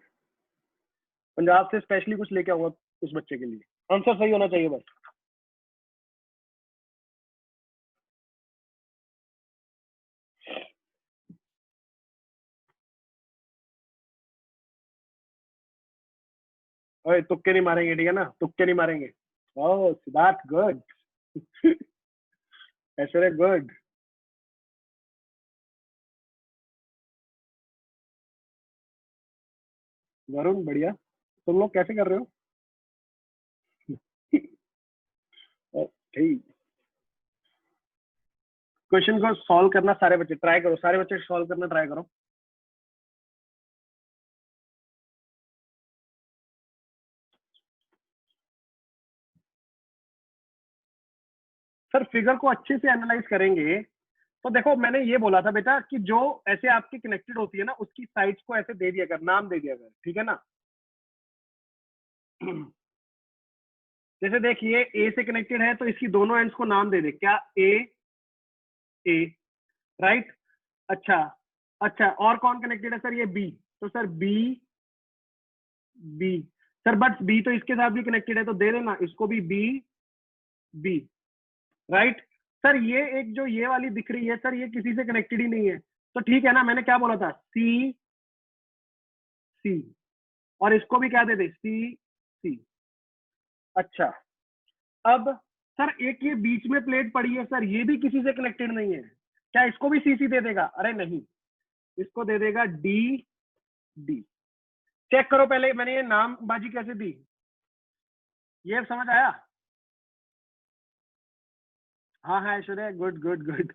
पंजाब से स्पेशली कुछ लेके आऊंगा उस बच्चे के लिए। आंसर सही होना चाहिए बस। ओए तुक्के नहीं मारेंगे, ठीक है ना? तुक्के नहीं मारेंगे। ओह सिद्धार्थ गुड। ऐश्वर्या गुड। वरुण बढ़िया। तुम लोग कैसे कर रहे हो? ठीक। क्वेश्चन को सॉल्व करना सारे बच्चे ट्राई करो, सारे बच्चे सॉल्व करना ट्राई करो। सर फिगर को अच्छे से एनालाइज करेंगे तो देखो, मैंने ये बोला था बेटा कि जो ऐसे आपकी कनेक्टेड होती है ना, उसकी साइड्स को ऐसे दे दिया कर, नाम दे दिया कर, ठीक है ना? जैसे देख, ये ए से कनेक्टेड है तो इसकी दोनों एंड्स को नाम दे दे। क्या? ए ए, राइट? अच्छा अच्छा, और कौन कनेक्टेड है सर? ये बी, तो sir B B. Sir but B तो इसके साथ भी कनेक्टेड है तो दे देना इसको भी बी बी, राइट? सर ये एक जो ये वाली दिख रही है सर, ये किसी से कनेक्टेड ही नहीं है, तो ठीक है ना? मैंने क्या बोला था? सी सी, और इसको भी क्या दे दे? सी सी। अच्छा, अब सर एक ये बीच में प्लेट पड़ी है सर, ये भी किसी से कनेक्टेड नहीं है, क्या इसको भी सी सी दे देगा? अरे नहीं, इसको दे देगा डी डी। चेक करो पहले मैंने ये नाम बाजी कैसे दी, ये समझ आया? हाँ हाँ ऐश्वर्या, गुड गुड गुड।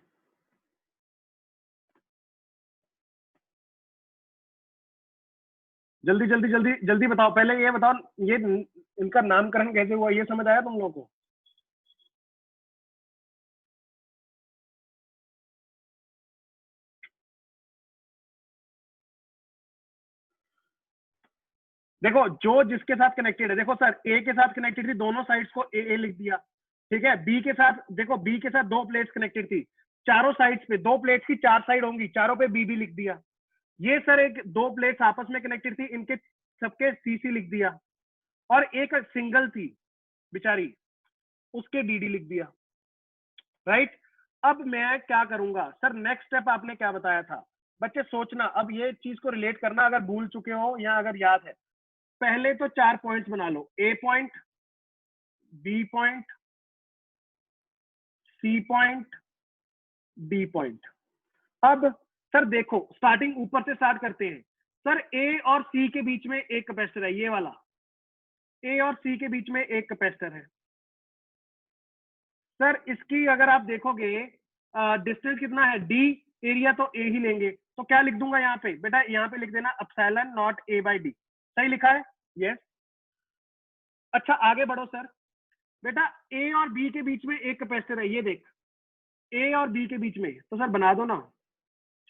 जल्दी जल्दी जल्दी जल्दी बताओ, पहले ये बताओ, ये इनका नामकरण कैसे हुआ, ये समझ आया तुम लोगों को? देखो जो जिसके साथ कनेक्टेड है, देखो सर ए के साथ कनेक्टेड थी, दोनों साइड्स को ए लिख दिया, ठीक है? बी के साथ देखो, बी के साथ 2 प्लेट्स कनेक्टेड थी, चारों साइड्स पे 2 प्लेट्स की 4 साइड होंगी, चारों पे बी लिख दिया। ये सर एक 2 प्लेट्स आपस में कनेक्टेड थी, इनके सबके सी लिख दिया, और एक सिंगल थी बेचारी, उसके डी लिख दिया, राइट? अब मैं क्या करूंगा सर? नेक्स्ट स्टेप आपने क्या बताया था बच्चे? सोचना, अब ये चीज को रिलेट करना, अगर भूल चुके हो या अगर याद है। पहले तो 4 पॉइंट्स बना लो, A point, B point, C point, D point. अब सर देखो, स्टार्टिंग ऊपर से स्टार्ट करते हैं। सर ए और सी के बीच में एक कैपेसिटर है, ये वाला ए और सी के बीच में एक कैपेसिटर है। सर इसकी अगर आप देखोगे डिस्टेंस कितना है, डी, एरिया तो ए ही लेंगे, तो क्या लिख दूंगा यहाँ पे बेटा? यहाँ पे लिख देना epsilon naught A by D. सही लिखा है? यस। अच्छा आगे बढ़ो सर। बेटा ए और बी के बीच में एक कैपेसिटर है, ये देख, ए और बी के बीच में, तो सर बना दो ना,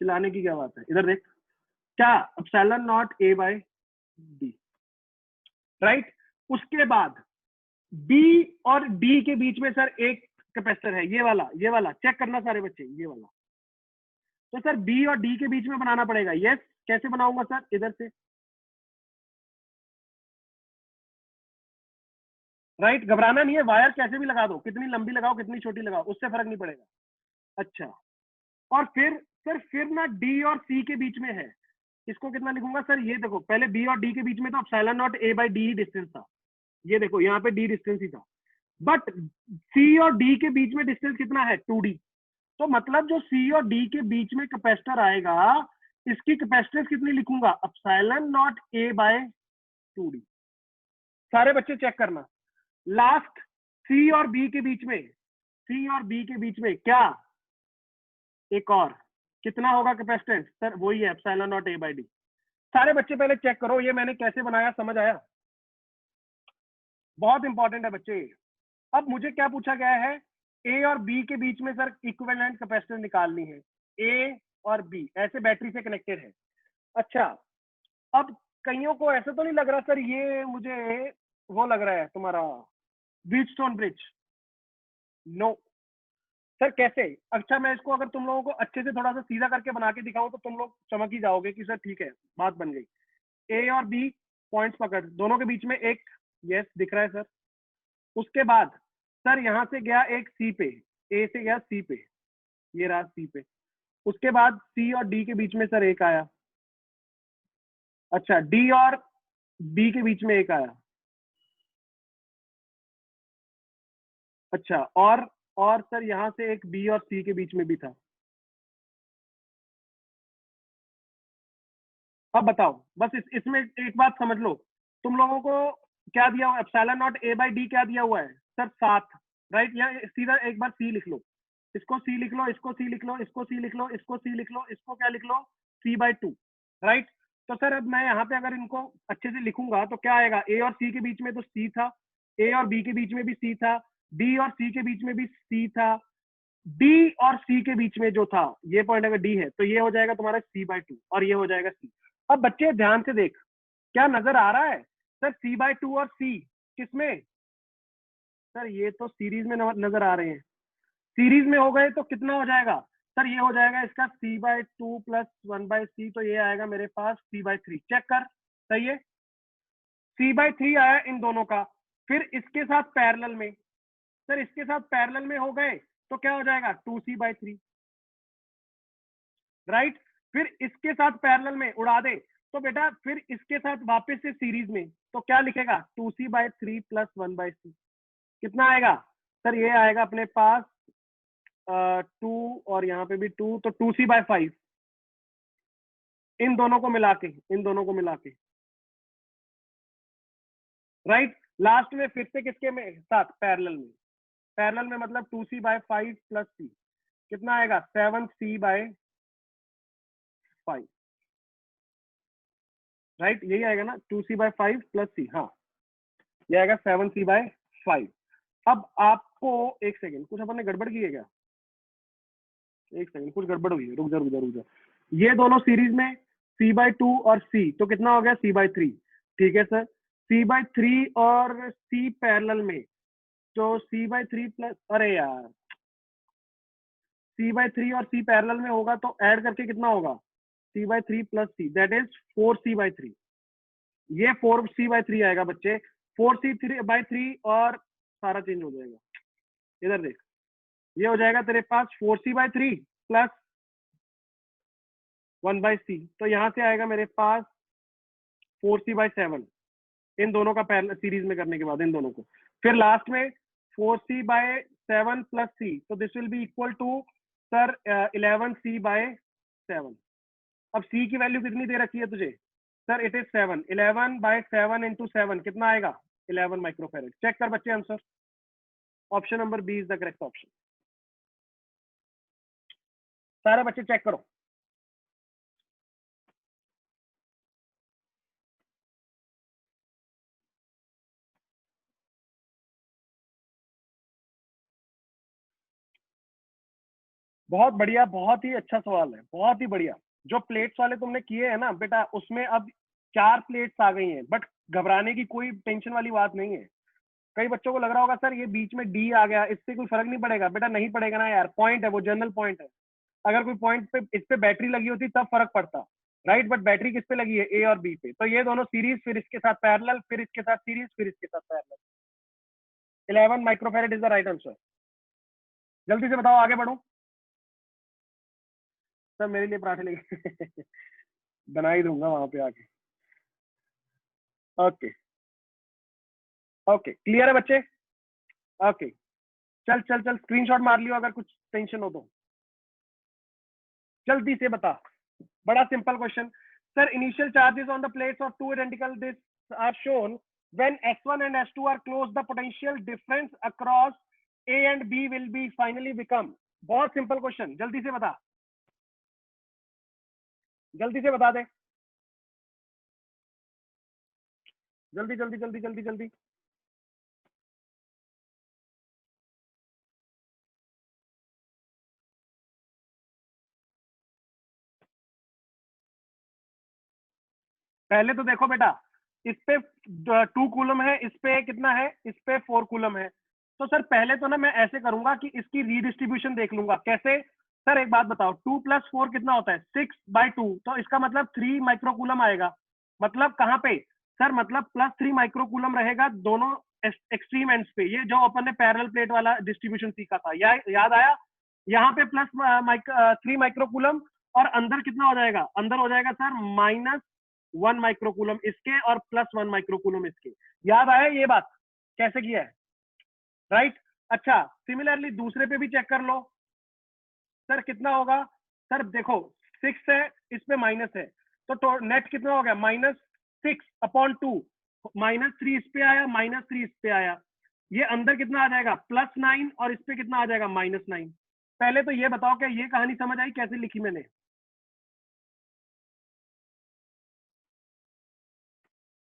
चिल्लाने की क्या बात है, इधर देख। क्या, epsilon naught A by D, right. उसके बाद बी और डी के बीच में सर एक कैपेसिटर है, ये वाला चेक करना सारे बच्चे, ये वाला। तो सर बी और डी के बीच में बनाना पड़ेगा। यस, कैसे बनाऊंगा सर, इधर से, राइट। घबराना नहीं है, वायर कैसे भी लगा दो, कितनी लंबी लगाओ कितनी छोटी लगाओ, उससे फर्क नहीं पड़ेगा। अच्छा, और फिर ना डी और सी के बीच में है, इसको कितना लिखूंगा सर, ये देखो, पहले बी और डी के बीच में तो epsilon naught A by D distance था, ये देखो यहाँ पे डी डिस्टेंस ही था, बट सी और डी के बीच में डिस्टेंस कितना है, 2d। तो मतलब जो सी और डी के बीच में कैपेसिटर आएगा, इसकी कैपेसिटेंस कितनी लिखूंगा, epsilon naught A bye 2d। सारे बच्चे चेक करना, लास्ट सी और बी के बीच में, सी और बी के बीच में क्या, एक और कितना होगा कैपेसिटेंस सर, वही है epsilon naught A by D. सारे बच्चे पहले चेक करो ये मैंने कैसे बनाया, समझ आया, बहुत इंपॉर्टेंट है बच्चे। अब मुझे क्या पूछा गया है, ए और बी के बीच में सर इक्विवेलेंट कैपेसिटेंस निकालनी है, ए और बी ऐसे बैटरी से कनेक्टेड है। अच्छा, अब कईयों को ऐसा तो नहीं लग रहा सर ये मुझे वो लग रहा है तुम्हारा व्हीटस्टोन ब्रिज, नो सर, कैसे। अच्छा, मैं इसको अगर तुम लोगों को अच्छे से थोड़ा सा सीधा करके बना के दिखाऊं तो तुम लोग चमक ही जाओगे कि सर ठीक है, बात बन गई। ए और बी पॉइंट्स पकड़, दोनों के बीच में एक, यस दिख रहा है सर। उसके बाद सर यहाँ से गया एक सी पे, ए से गया सी पे, ये रहा सी पे। उसके बाद सी और डी के बीच में सर एक आया। अच्छा, डी और बी के बीच में एक आया। अच्छा, और सर यहाँ से एक बी और सी के बीच में भी था। अब बताओ, बस इसमें एक बात समझ लो, तुम लोगों को क्या दिया हुआ, epsilon naught A by D क्या दिया हुआ है सर, 7, राइट। यहाँ सीधा एक बार सी लिख लो, इसको सी लिख लो, इसको सी लिख लो, इसको सी लिख लो, इसको सी लिख लो, इसको क्या लिख लो, c/2, राइट। तो सर अब मैं यहाँ पे अगर इनको अच्छे से लिखूंगा तो क्या आएगा, ए और सी के बीच में तो सी था, ए और बी के बीच में भी सी था, डी और सी के बीच में भी सी था, डी और सी के बीच में जो था, ये पॉइंट अगर डी है तो ये हो जाएगा तुम्हारा c/2 और ये हो जाएगा सी। अब बच्चे ध्यान से देख, क्या नजर आ रहा है सर, c/2 और c किसमें, सर ये तो सीरीज में नजर आ रहे हैं, सीरीज में हो गए तो कितना हो जाएगा सर, ये हो जाएगा इसका c/2 प्लस 1/c, तो ये आएगा मेरे पास c/3, चेक कर, सही है, c/3 आया इन दोनों का। फिर इसके साथ पैरेलल में, सर इसके साथ पैरेलल में हो गए तो क्या हो जाएगा 2c/3, राइट। फिर इसके साथ पैरेलल में उड़ा दे तो बेटा फिर इसके साथ वापस से सीरीज में, तो क्या लिखेगा 2c/3 प्लस 1/c, कितना आएगा सर, ये आएगा अपने पास 2 और यहाँ पे भी 2, तो 2c/5, इन दोनों को मिला के, इन दोनों को मिला के, राइट। लास्ट में फिर से किसके में साथ, पैरेलल में, पैरेलल में मतलब 2c/5 प्लस c, कितना आएगा 7c/5, राइट, यही आएगा ना 2c/5 प्लस c, हाँ ये आएगा 7c/5। अब आपको एक सेकेंड, कुछ अपन ने गड़बड़ की है क्या, एक सेकेंड कुछ गड़बड़ हुई है, रुक जा रुक जा रुक जा, ये दोनों सीरीज में c/2 और c, तो कितना हो गया c/3, ठीक है सर, c/3 और c पैरेलल में, तो c/3 प्लस, अरे यार c/3 और c पैरेलल में होगा तो ऐड करके कितना होगा c/3 plus c, that is 4c/3, ये 4c/3 आएगा बच्चे, 4c/3 और सारा चेंज हो जाएगा, इधर देख, ये हो जाएगा तेरे पास 4c/3 प्लस 1/c, तो यहाँ से आएगा मेरे पास 4c/7, इन दोनों का पैरेलल सीरीज में करने के बाद इन दोनों को, फिर लास्ट में 4c/7 प्लस c, तो this will be equal to sir 11c/7। अब c की वैल्यू कितनी दे रखी है तुझे सर, इट इज 7, 11/7 इंटू 7 कितना आएगा 11 माइक्रोफेरेड, चेक कर बच्चे answer, option number B is the correct option, सारे बच्चे चेक करो। बहुत बढ़िया, बहुत ही अच्छा सवाल है, बहुत ही बढ़िया। जो प्लेट्स वाले तुमने किए हैं ना बेटा, उसमें अब 4 प्लेट्स आ गई हैं, बट घबराने की कोई टेंशन वाली बात नहीं है। कई बच्चों को लग रहा होगा सर ये बीच में डी आ गया, इससे कोई फर्क नहीं पड़ेगा। बेटा नहीं पड़ेगा ना यार, पॉइंट है वो, जनरल पॉइंट है। अगर कोई पॉइंट पे इस पे बैटरी लगी होती तब फर्क पड़ता, राइट, बट बैटरी किस पे लगी है, ए और बी पे, तो ये दोनों सीरीज, फिर इसके साथ पैरेलल, फिर इसके साथ सीरीज, फिर इसके साथ parallel. 11 microfarad is the right answer. जल्दी से बताओ, आगे बढ़ो। सर मेरे लिए पराठे लेके बना ही दूंगा वहां पे आके। ओके ओके, क्लियर है बच्चे? ओके, चल चल चल, स्क्रीनशॉट मार लियो अगर कुछ टेंशन हो तो। जल्दी से बता, बड़ा simple question. Sir initial charges on the plates of two identical discs are shown when S1 and S2 are close, the potential difference across A and B will be finally become। बहुत simple question, जल्दी से बता, जल्दी से बता दे, जल्दी जल्दी जल्दी जल्दी जल्दी। पहले तो देखो बेटा, इस पे 2 कूलम है, इस पे कितना है, इस पे 4 कूलम है। तो सर पहले तो ना मैं ऐसे करूंगा कि इसकी रीडिस्ट्रीब्यूशन देख लूंगा। कैसे? सर एक बात बताओ, 2 + 4 कितना होता है, 6/2, तो इसका मतलब 3 माइक्रोकूलम आएगा। मतलब कहाँ पे सर, मतलब +3 माइक्रोकूलम रहेगा दोनों एक्सट्रीम एंड्स पे। ये जो अपन ने पैरेलल प्लेट वाला डिस्ट्रीब्यूशन सीखा था, याद आया? यहाँ पे +3 माइक्रोकूलम, और अंदर कितना हो जाएगा, अंदर हो जाएगा सर -1 माइक्रोकूलम इसके और +1 माइक्रोकूलम इसके। याद आया ये बात कैसे किया है, राइट? अच्छा, सिमिलरली दूसरे पे भी चेक कर लो। सर कितना होगा? सर देखो 6 है, इस पे माइनस है, तो नेट कितना हो गया, -6/2। -3 इस पे आया, -3 इस पे आया। ये अंदर कितना आ जाएगा, +9, और इस पे कितना आ जाएगा, -9। पहले तो ये बताओ, क्या ये कहानी समझ आई कैसे लिखी मैंने?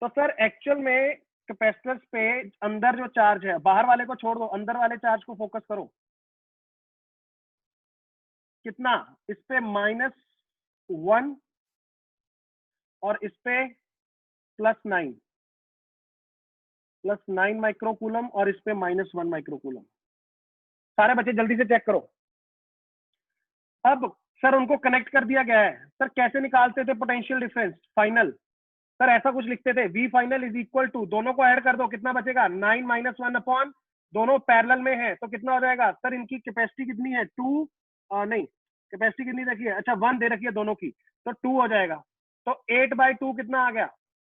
तो सर एक्चुअल में कैपेसिटर्स पे अंदर जो चार्ज है, बाहर वाले को छोड़ दो, अंदर वाले चार्ज को फोकस करो। कितना? इस पे -1, और इस पे +9, +9 माइक्रोकूलम, और इस पे -1 माइक्रोकूलम। सारे बच्चे जल्दी से चेक करो। अब सर उनको कनेक्ट कर दिया गया है। सर कैसे निकालते थे पोटेंशियल डिफरेंस फाइनल? सर ऐसा कुछ लिखते थे, V final is equal to, दोनों को ऐड कर दो, कितना बचेगा, 9 - 1 अपॉन, दोनों पैरेलल में है तो कितना हो जाएगा? सर इनकी कैपेसिटी कितनी है, 2, नहीं, कैपेसिटी कितनी रखी है, अच्छा 1 दे रखी है दोनों की, तो 2 हो जाएगा। तो 8/2 कितना आ गया,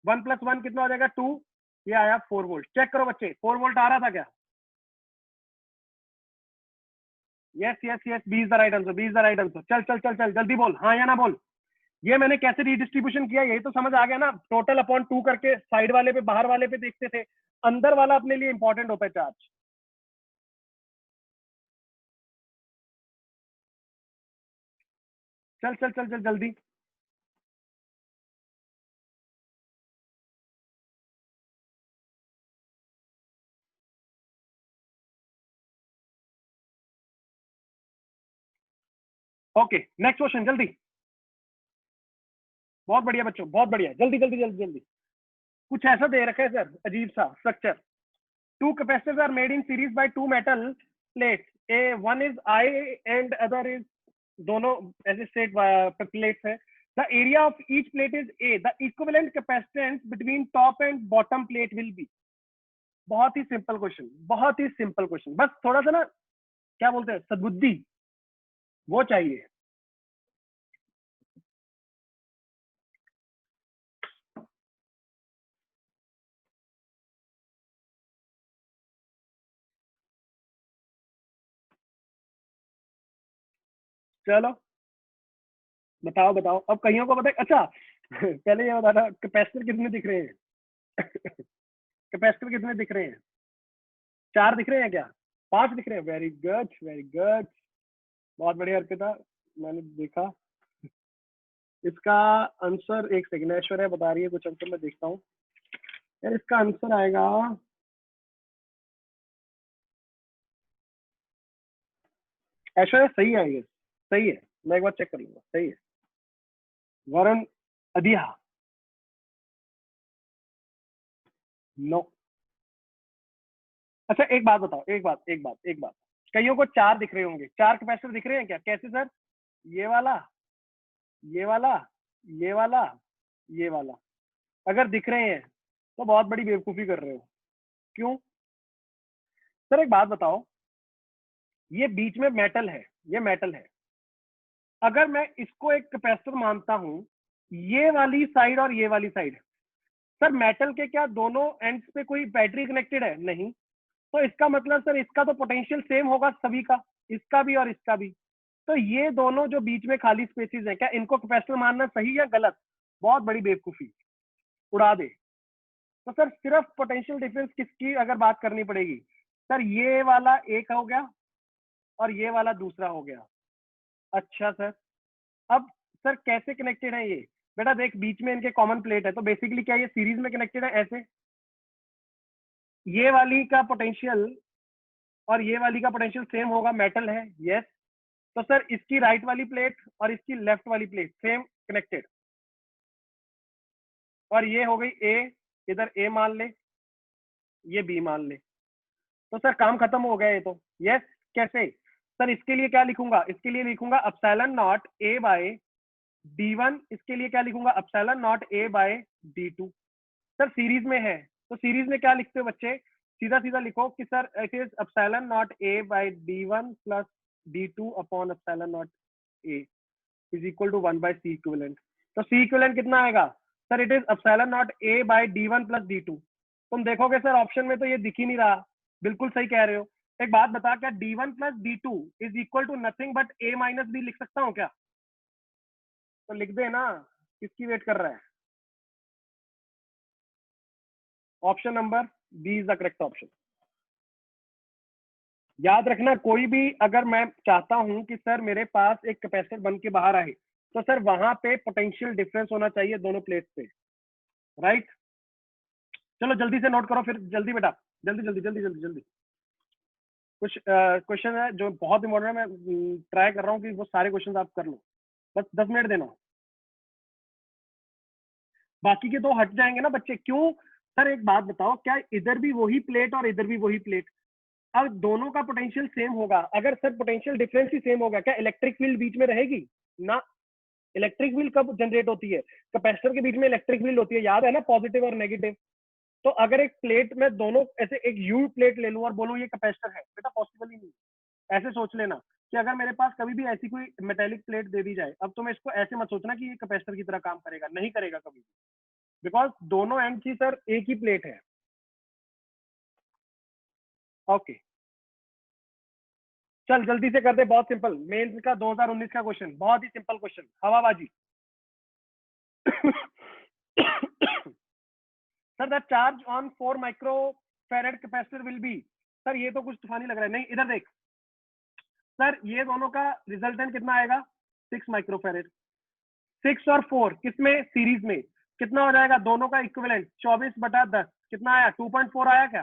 1 + 1 कितना हो जाएगा, 2, ये आया 4 वोल्ट। चेक करो बच्चे, 4 वोल्ट आ रहा था क्या? Yes yes yes, B is the right answer, B is the right answer. चल चल चल चल, जल्दी बोल, हाँ या ना बोल। ये मैंने कैसे रिडिस्ट्रीब्यूशन किया, यही तो समझ आ गया ना। टोटल अपॉन 2 करके साइड वाले पे, बाहर वाले पे देखते थे, अंदर वाला अपने लिए इंपॉर्टेंट होता है चार्ज। चल चल चल चल जल्दी। ओके, नेक्स्ट क्वेश्चन जल्दी। बहुत बढ़िया बच्चों, बहुत बढ़िया, जल्दी जल्दी जल्दी जल्दी। कुछ ऐसा दे रखा है सर, अजीब सा structure. Two capacitors are made in series by two metal plates, a one is I and other is, दोनों ऐसे स्ट्रेट प्लेट्स है। The area of each plate is A, the equivalent capacitance between top and bottom plate will be. बहुत ही simple question, बहुत ही simple question, बस थोड़ा सा ना, क्या बोलते हैं, सद्बुद्धि वो चाहिए। चलो बताओ बताओ, अब कईयों को पता है। अच्छा पहले ये बता था, कैपेसिटर कितने दिख रहे हैं? कैपेसिटर कितने दिख रहे हैं? 4 दिख रहे हैं क्या? 5 दिख रहे हैं? वेरी गुड वेरी गुड, बहुत बढ़िया अर्पिता, मैंने देखा। इसका आंसर, एक सेकंड, ऐश्वर्या बता रही है कुछ आंसर, मैं देखता हूँ। यार इसका आंसर आएगा, ऐश्वर्या सही है ये, सही है, मैं एक बार चेक कर लूंगा, सही है। वरुण अधिया, नो। अच्छा एक बात बताओ, एक बात, कईयों को 4 दिख रहे होंगे, 4 कैपेसिटर दिख रहे हैं क्या? कैसे सर? ये वाला, ये वाला, ये वाला, ये वाला। अगर दिख रहे हैं तो बहुत बड़ी बेवकूफी कर रहे हो। क्यों सर? एक बात बताओ, ये बीच में मेटल है, ये मेटल है, अगर मैं इसको एक कैपेसिटर मानता हूं, ये वाली साइड और ये वाली साइड, सर मेटल के क्या दोनों एंड्स पे कोई बैटरी कनेक्टेड है? नहीं। तो इसका मतलब सर इसका तो पोटेंशियल सेम होगा सभी का, इसका भी और इसका भी। तो ये दोनों जो बीच में खाली स्पेसेस है, क्या इनको कैपेसिटर मानना सही या गलत? बहुत बड़ी बेवकूफी, उड़ा दे। तो सर सिर्फ पोटेंशियल डिफरेंस किसकी अगर बात करनी पड़ेगी, सर ये वाला एक हो गया और ये वाला दूसरा हो गया। अच्छा सर, अब सर कैसे कनेक्टेड है ये? बेटा देख, बीच में इनके कॉमन प्लेट है, तो बेसिकली क्या ये सीरीज में कनेक्टेड है? ऐसे ये वाली का पोटेंशियल और ये वाली का पोटेंशियल सेम होगा, मेटल है, यस। तो सर इसकी राइट वाली प्लेट और इसकी लेफ्ट वाली प्लेट सेम कनेक्टेड, और ये हो गई ए, इधर ए मान ले, ये बी मान ले, तो सर काम खत्म हो गया ये तो। यस। कैसे सर? इसके लिए क्या लिखूंगा? इसके लिए लिखूंगा epsilon naught A by D1, इसके लिए क्या लिखूंगा? Epsilon naught A by D2। Sir series में है, तो सीरीज में क्या लिखते हो बच्चे? सीधा सीधा लिखो कि sir it is epsilon naught A by D1 plus D2 upon epsilon naught A is equal to 1 by C equivalent. तो सी इक्विवेलेंट कितना आएगा? Sir it is epsilon naught A by D1 plus D2। तुम देखोगे sir option में तो ये दिख ही नहीं रहा। बिल्कुल सही कह रहे हो। एक बात बता, क्या D1 plus D2 is equal to nothing but A minus B लिख सकता हूँ क्या? तो लिख दे ना, किसकी वेट कर रहा है? Option number B is the correct option. याद रखना, कोई भी अगर मैं चाहता हूं कि सर मेरे पास एक कैपेसिटर बन के बाहर आए, तो सर वहां पे पोटेंशियल डिफरेंस होना चाहिए दोनों प्लेट्स पे, राइट? चलो जल्दी से नोट करो फिर, जल्दी बेटा, जल्दी जल्दी जल्दी जल्दी जल्दी। कुछ क्वेश्चन है जो बहुत इंपॉर्टेंट है, मैं ट्राई कर रहा हूँ कि वो सारे क्वेश्चन आप कर लो, बस 10 मिनट देना। बाकी के 2 हट जाएंगे ना बच्चे, क्यों? सर एक बात बताओ, क्या इधर भी वही प्लेट और इधर भी वही प्लेट, अब दोनों का पोटेंशियल सेम होगा? अगर सर पोटेंशियल डिफरेंस ही सेम होगा, क्या इलेक्ट्रिक फील्ड बीच में रहेगी? ना। इलेक्ट्रिक फील्ड कब जनरेट होती है? कैपेसिटर के बीच में इलेक्ट्रिक फील्ड होती है, याद है ना, पॉजिटिव और नेगेटिव। तो अगर एक प्लेट में दोनों ऐसे एक यू प्लेट ले लूं और बोलूं ये कैपेसिटर है, बेटा पॉसिबल ही नहीं। ऐसे सोच लेना कि अगर मेरे पास कभी भी ऐसी कोई मेटेलिक प्लेट दे दी जाए, अब तुम इसको ऐसे मत सोचना कि ये कैपेसिटर की तरह काम करेगा, नहीं करेगा कभी, बिकॉज दोनों एंड की सर एक ही प्लेट है। ओके चल जल्दी से कर दे, बहुत सिंपल, मेंस का 2019 का क्वेश्चन, बहुत ही सिंपल क्वेश्चन, हवाबाजी। Sir the charge on 4 microfarad capacitor will be, sir ये तो कुछ तूफानी लग रहा है, नहीं इधर देख सर, ये दोनों का रिजल्टेंट कितना आएगा? 6 माइक्रोफैरेड। 6 और 4 किसमें? सीरीज में। कितना हो जाएगा दोनों का इक्विवेलेंट? 24/10। कितना आया? 2.4 आया क्या?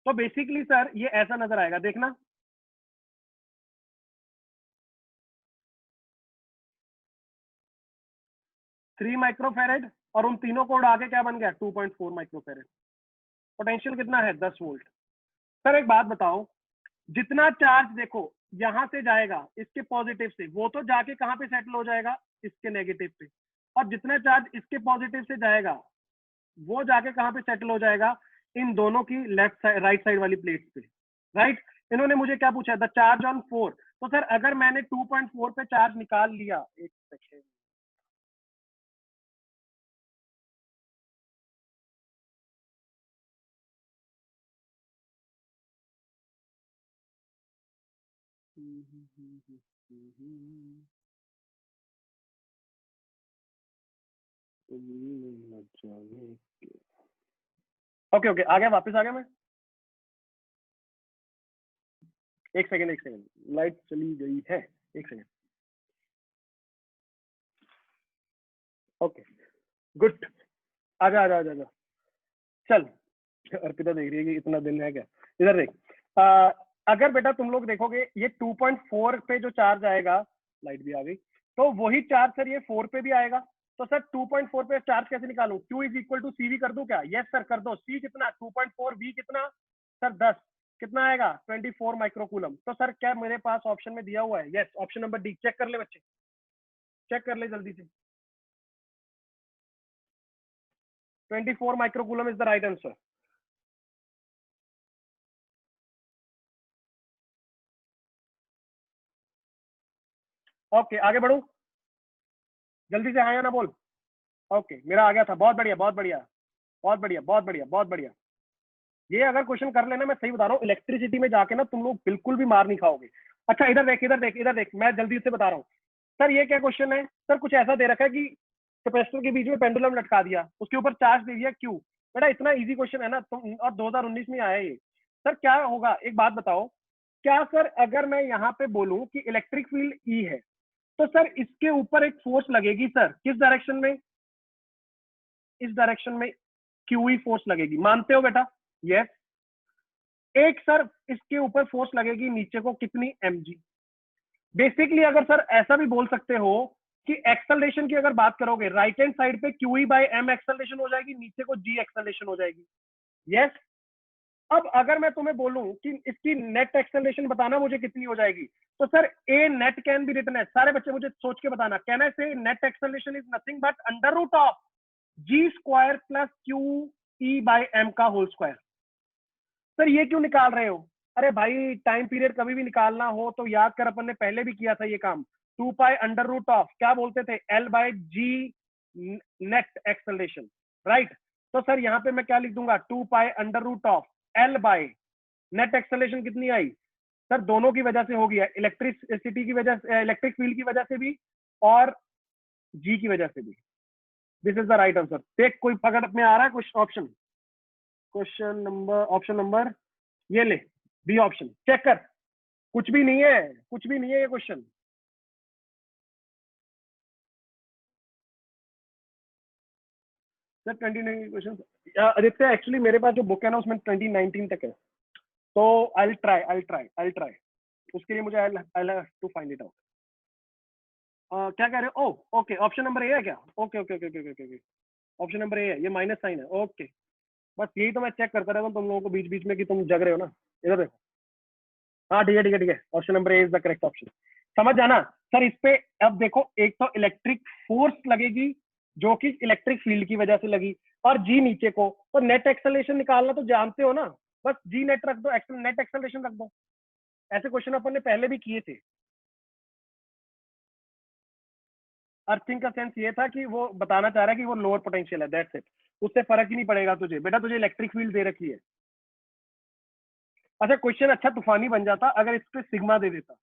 तो बेसिकली सर ये ऐसा नजर आएगा, देखना, थ्री माइक्रोफेरेड और उन तीनों को उड़ा के क्या बन गया? 2.4 माइक्रोफेरेड। पोटेंशियल कितना है? 10 वोल्ट। सर एक बात बताओ, जितना चार्ज देखो यहां से जाएगा इसके पॉजिटिव से, वो तो जाके कहां पे सेटल हो जाएगा? इसके नेगेटिव पे। और जितना चार्ज इसके पॉजिटिव से जाएगा वो जाके कहां पे सेटल हो जाएगा? इन दोनों की लेफ्ट साइड राइट साइड वाली प्लेट पे, राइट? इन्होंने मुझे क्या पूछा? The charge on 4। तो सर अगर मैंने 2.4 पे चार्ज निकाल लिया, एक सेकेंड, ओके ओके आ गया, वापस आ गया मैं। एक सेकेंड एक सेकेंड, लाइट चली गई है, एक सेकेंड। ओके गुड, आजा आजा आजा आजा। चल, अर्पिता देख रही है कि इतना दिन है क्या। इधर देख, अगर बेटा तुम लोग देखोगे ये 2.4 पे जो चार्ज आएगा, लाइट भी आ गई, तो वही चार्ज सर ये 4 पे भी आएगा। तो सर 2.4 पे चार्ज कैसे निकालूं? Q is equal to CV कर दूं क्या? यस सर कर दो। C कितना? 2.4, V कितना सर 10, कितना आएगा? 24 माइक्रोकूलम। तो सर क्या मेरे पास ऑप्शन में दिया हुआ है? Yes, option number D. Check कर ले बच्चे, चेक कर ले जल्दी से। 24 microcoulomb is the right answer. Okay आगे बढ़ू, जल्दी से हाँ या ना बोल। ओके मेरा आ गया था, बहुत बढ़िया बहुत बढ़िया बहुत बढ़िया बहुत बढ़िया बहुत बढ़िया। ये अगर क्वेश्चन कर लेना, मैं सही बता रहा हूँ, इलेक्ट्रिसिटी में जाके ना तुम लोग बिल्कुल भी मार नहीं खाओगे। अच्छा इधर देख इधर देख इधर देख, मैं जल्दी से बता रहा हूँ। सर ये क्या क्वेश्चन है? सर कुछ ऐसा दे रखा है कि कैपेसिटर के बीच में पेंडुलम लटका दिया, उसके ऊपर चार्ज दे दिया क्यू। बेटा इतना इजी क्वेश्चन है ना तुम, और 2019 में आया ये। सर क्या होगा एक बात बताओ, क्या सर अगर मैं यहाँ पे बोलूं कि इलेक्ट्रिक फील्ड ई है, तो सर इसके ऊपर एक फोर्स लगेगी सर, किस डायरेक्शन में? इस डायरेक्शन में क्यू ई फोर्स लगेगी, मानते हो बेटा? यस। एक सर इसके ऊपर फोर्स लगेगी नीचे को, कितनी? mg। बेसिकली अगर सर ऐसा भी बोल सकते हो कि एक्सेलरेशन की अगर बात करोगे, राइट हैंड साइड पे Q E by M acceleration हो जाएगी, नीचे को जी एक्सेलरेशन हो जाएगी। यस। अब अगर मैं तुम्हें बोलूं कि इसकी नेट एक्सेलरेशन बताना मुझे कितनी हो जाएगी, तो sir A net can be written है, सारे बच्चे मुझे सोच के बताना, can I say net acceleration is nothing but under root of G square plus Q E by M का होल स्क्वायर। सर ये क्यों निकाल रहे हो? अरे भाई टाइम पीरियड कभी भी निकालना हो तो याद कर, अपन ने पहले भी किया था ये काम। 2 पाई अंडर रूट ऑफ क्या बोलते थे? L by G net acceleration, right. तो सर यहाँ पे मैं क्या लिख दूंगा? 2 pi under root of L by net acceleration कितनी आई? सर दोनों की वजह से हो गया, इलेक्ट्रिसिटी की वजह से, इलेक्ट्रिक फील्ड की वजह से भी और जी की वजह से भी। This is the right answer. देख कोई पकड़ में आ रहा है कुछ option? Question number, option number ये ले, बी ऑप्शन चेक कर। कुछ भी नहीं है, कुछ भी नहीं है ये question. Sir 2019 question Aditya, actually मेरे पास जो बुक है ना उसमें 2019 तक है, तो आई ट्राई उसके लिए मुझे I have to find it out. क्या कह रहे हो? Oh okay, option number A है क्या? Okay okay okay okay okay, option number A है, ये माइनस साइन है। ओके बस यही तो मैं चेक करता रहता हूँ तुम लोगों को बीच बीच में कि तुम जग रहे हो ना। इधर देखो, हाँ ठीक है ठीक है ठीक है, option number A is the correct option. समझ जाना सर इस पे। अब देखो, एक तो इलेक्ट्रिक फोर्स लगेगी जो कि इलेक्ट्रिक फील्ड की वजह से लगी, और जी नीचे को, तो नेट एक्सेलरेशन निकालना तो जानते हो ना, बस जी नेट रख दो, नेट एक्सेलरेशन रख दो। ऐसे क्वेश्चन अपन ने पहले भी किए थे। अर्थिंग का सेंस ये था कि वो बताना चाह रहा है कि वो लोअर पोटेंशियल है, दैट्स इट। उससे फर्क ही नहीं पड़ेगा तुझे बेटा, तुझे इलेक्ट्रिक फील्ड दे रखी है। अच्छा क्वेश्चन अच्छा तूफानी बन जाता अगर इस पे सिग्मा दे देता,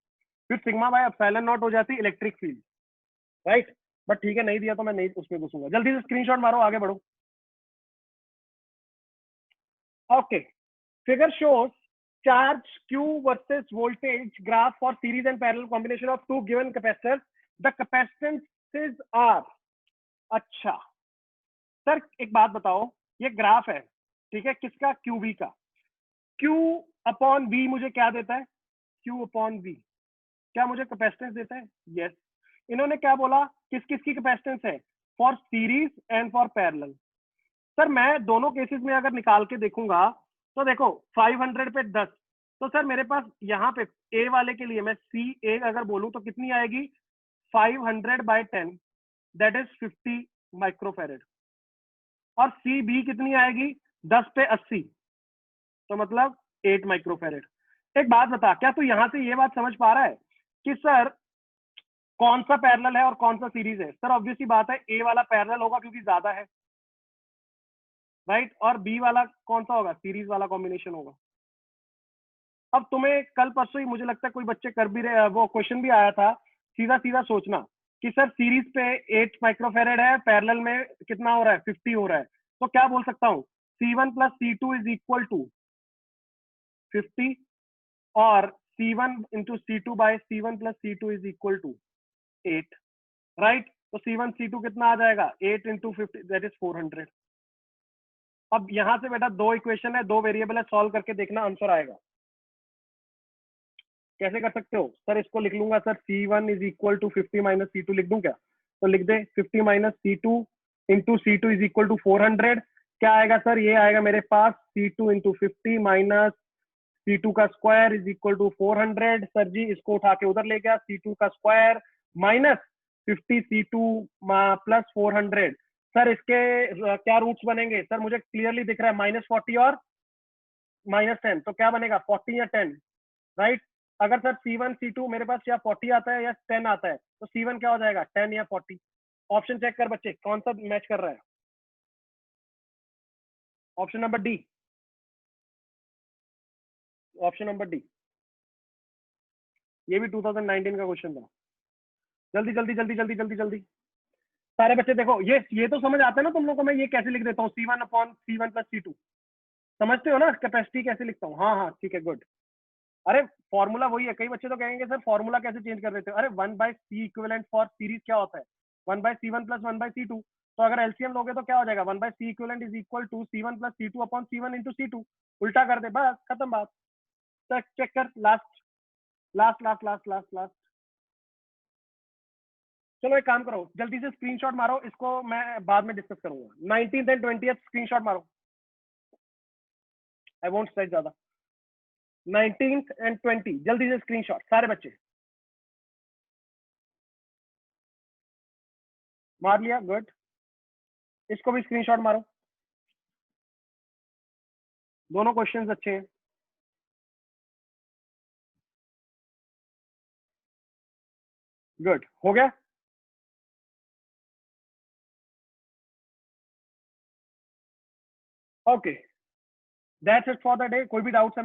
फिर सिग्मा बाय एप्सिलॉन नॉट हो जाती इलेक्ट्रिक फील्ड, राइट। बट ठीक है, नहीं दिया तो मैं नहीं उसमें घुसूंगा। जल्दी से स्क्रीनशॉट मारो, आगे बढ़ो। Okay, figure shows charge q versus voltage graph for series and parallel combination of two given capacitors. The capacitances are, अच्छा सर एक बात बताओ, ये ग्राफ है ठीक है, किसका? QV का। Q अपॉन V मुझे क्या देता है? Q अपॉन V क्या मुझे कैपेसिटेंस देता है? यस। इन्होंने क्या बोला, किस किस की कैपेसिटेंस है? For series and for parallel. Sir मैं दोनों केसेस में अगर निकाल के देखूंगा तो देखो 500 पे 10, तो सर मेरे पास यहाँ पे ए वाले के लिए मैं सी ए अगर बोलूं तो कितनी आएगी? 500 बाय 10 दैट इज 50 माइक्रोफेरेड। और सी बी कितनी आएगी? 10 पे 80, तो मतलब 8 माइक्रोफेरेड। एक बात बता, क्या तू यहाँ से ये बात समझ पा रहा है कि सर कौन सा पैरेलल है और कौन सा सीरीज है? सर ऑब्वियसली बात है ए वाला पैरेलल होगा क्योंकि ज्यादा है, राइट। और बी वाला कौन सा होगा? सीरीज वाला कॉम्बिनेशन होगा। अब तुम्हें कल परसों ही मुझे लगता है कोई बच्चे कर भी रहे, वो क्वेश्चन भी आया था, सीधा सीधा सोचना कि सर सीरीज पे 8 माइक्रोफेरेड है, पैरेलल में कितना हो रहा है? 50 हो रहा है। तो क्या बोल सकता हूँ? C1 plus C2 is equal to 50, और C1 into C2 by C1 plus C2 is equal to 8, right. तो C1 C2 कितना आ जाएगा? 8 इंटू 50 दैट इज 400। अब यहां से बेटा दो इक्वेशन है, दो वेरिएबल है, सॉल्व करके देखना आंसर आएगा। कैसे कर सकते हो सर? इसको लिख लूंगा sir, C1 is equal to 50 minus C2 लिख दूं क्या? तो लिख दे 50 minus C2 into C2 is equal to 400। क्या आएगा सर? ये आएगा मेरे पास C2 इंटू 50 माइनस C2 का square is equal to 400। Sir जी इसको उठा के उधर ले गया, C2 का square minus 50 C2 plus 400। Sir इसके क्या रूट्स बनेंगे सर? मुझे क्लियरली दिख रहा है -40 और -10, तो क्या बनेगा 40 या 10, राइट? अगर सर C1 C2 मेरे पास या 40 आता है या 10 आता है, तो C1 क्या हो जाएगा 10 या 40? ऑप्शन चेक कर बच्चे, कौन सा मैच कर रहा है? Option number D, option number D. ये भी 2019 का क्वेश्चन था। जल्दी जल्दी जल्दी जल्दी जल्दी जल्दी सारे बच्चे देखो, ये तो समझ आता है ना तुम लोग को? मैं ये कैसे लिख देता हूँ C1 upon C1 plus C2, समझते हो ना कैपेसिटी कैसे लिखता हूँ? हाँ हाँ ठीक है, गुड। अरे फॉर्मूला वही है, कई बच्चे तो कहेंगे सर फॉर्मूला कैसे चेंज कर देते हो? अरे 1/C इक्विवेलेंट फॉर सीरीज क्या होता है? 1/C1 plus 1/C2। तो अगर एलसीएम लोगे तो क्या हो जाएगा? 1/C equivalent is equal to C1 plus C2 upon C1 into C2। उल्टा कर दे, बस खत्म बात। चेक चेक कर, last last last last last last. चलो एक काम करो, जल्दी से स्क्रीनशॉट मारो, इसको मैं बाद में डिस्कस करूंगा। 19th एंड 20th स्क्रीनशॉट मारो, आई वोंट स्ट्रेच ज्यादा। 19th एंड 20 जल्दी से स्क्रीनशॉट सारे बच्चे। मार लिया, गुड। इसको भी स्क्रीनशॉट मारो, दोनों क्वेश्चंस अच्छे हैं। गुड, हो गया। Okay, that's it for the day. कोई भी डाउट्स है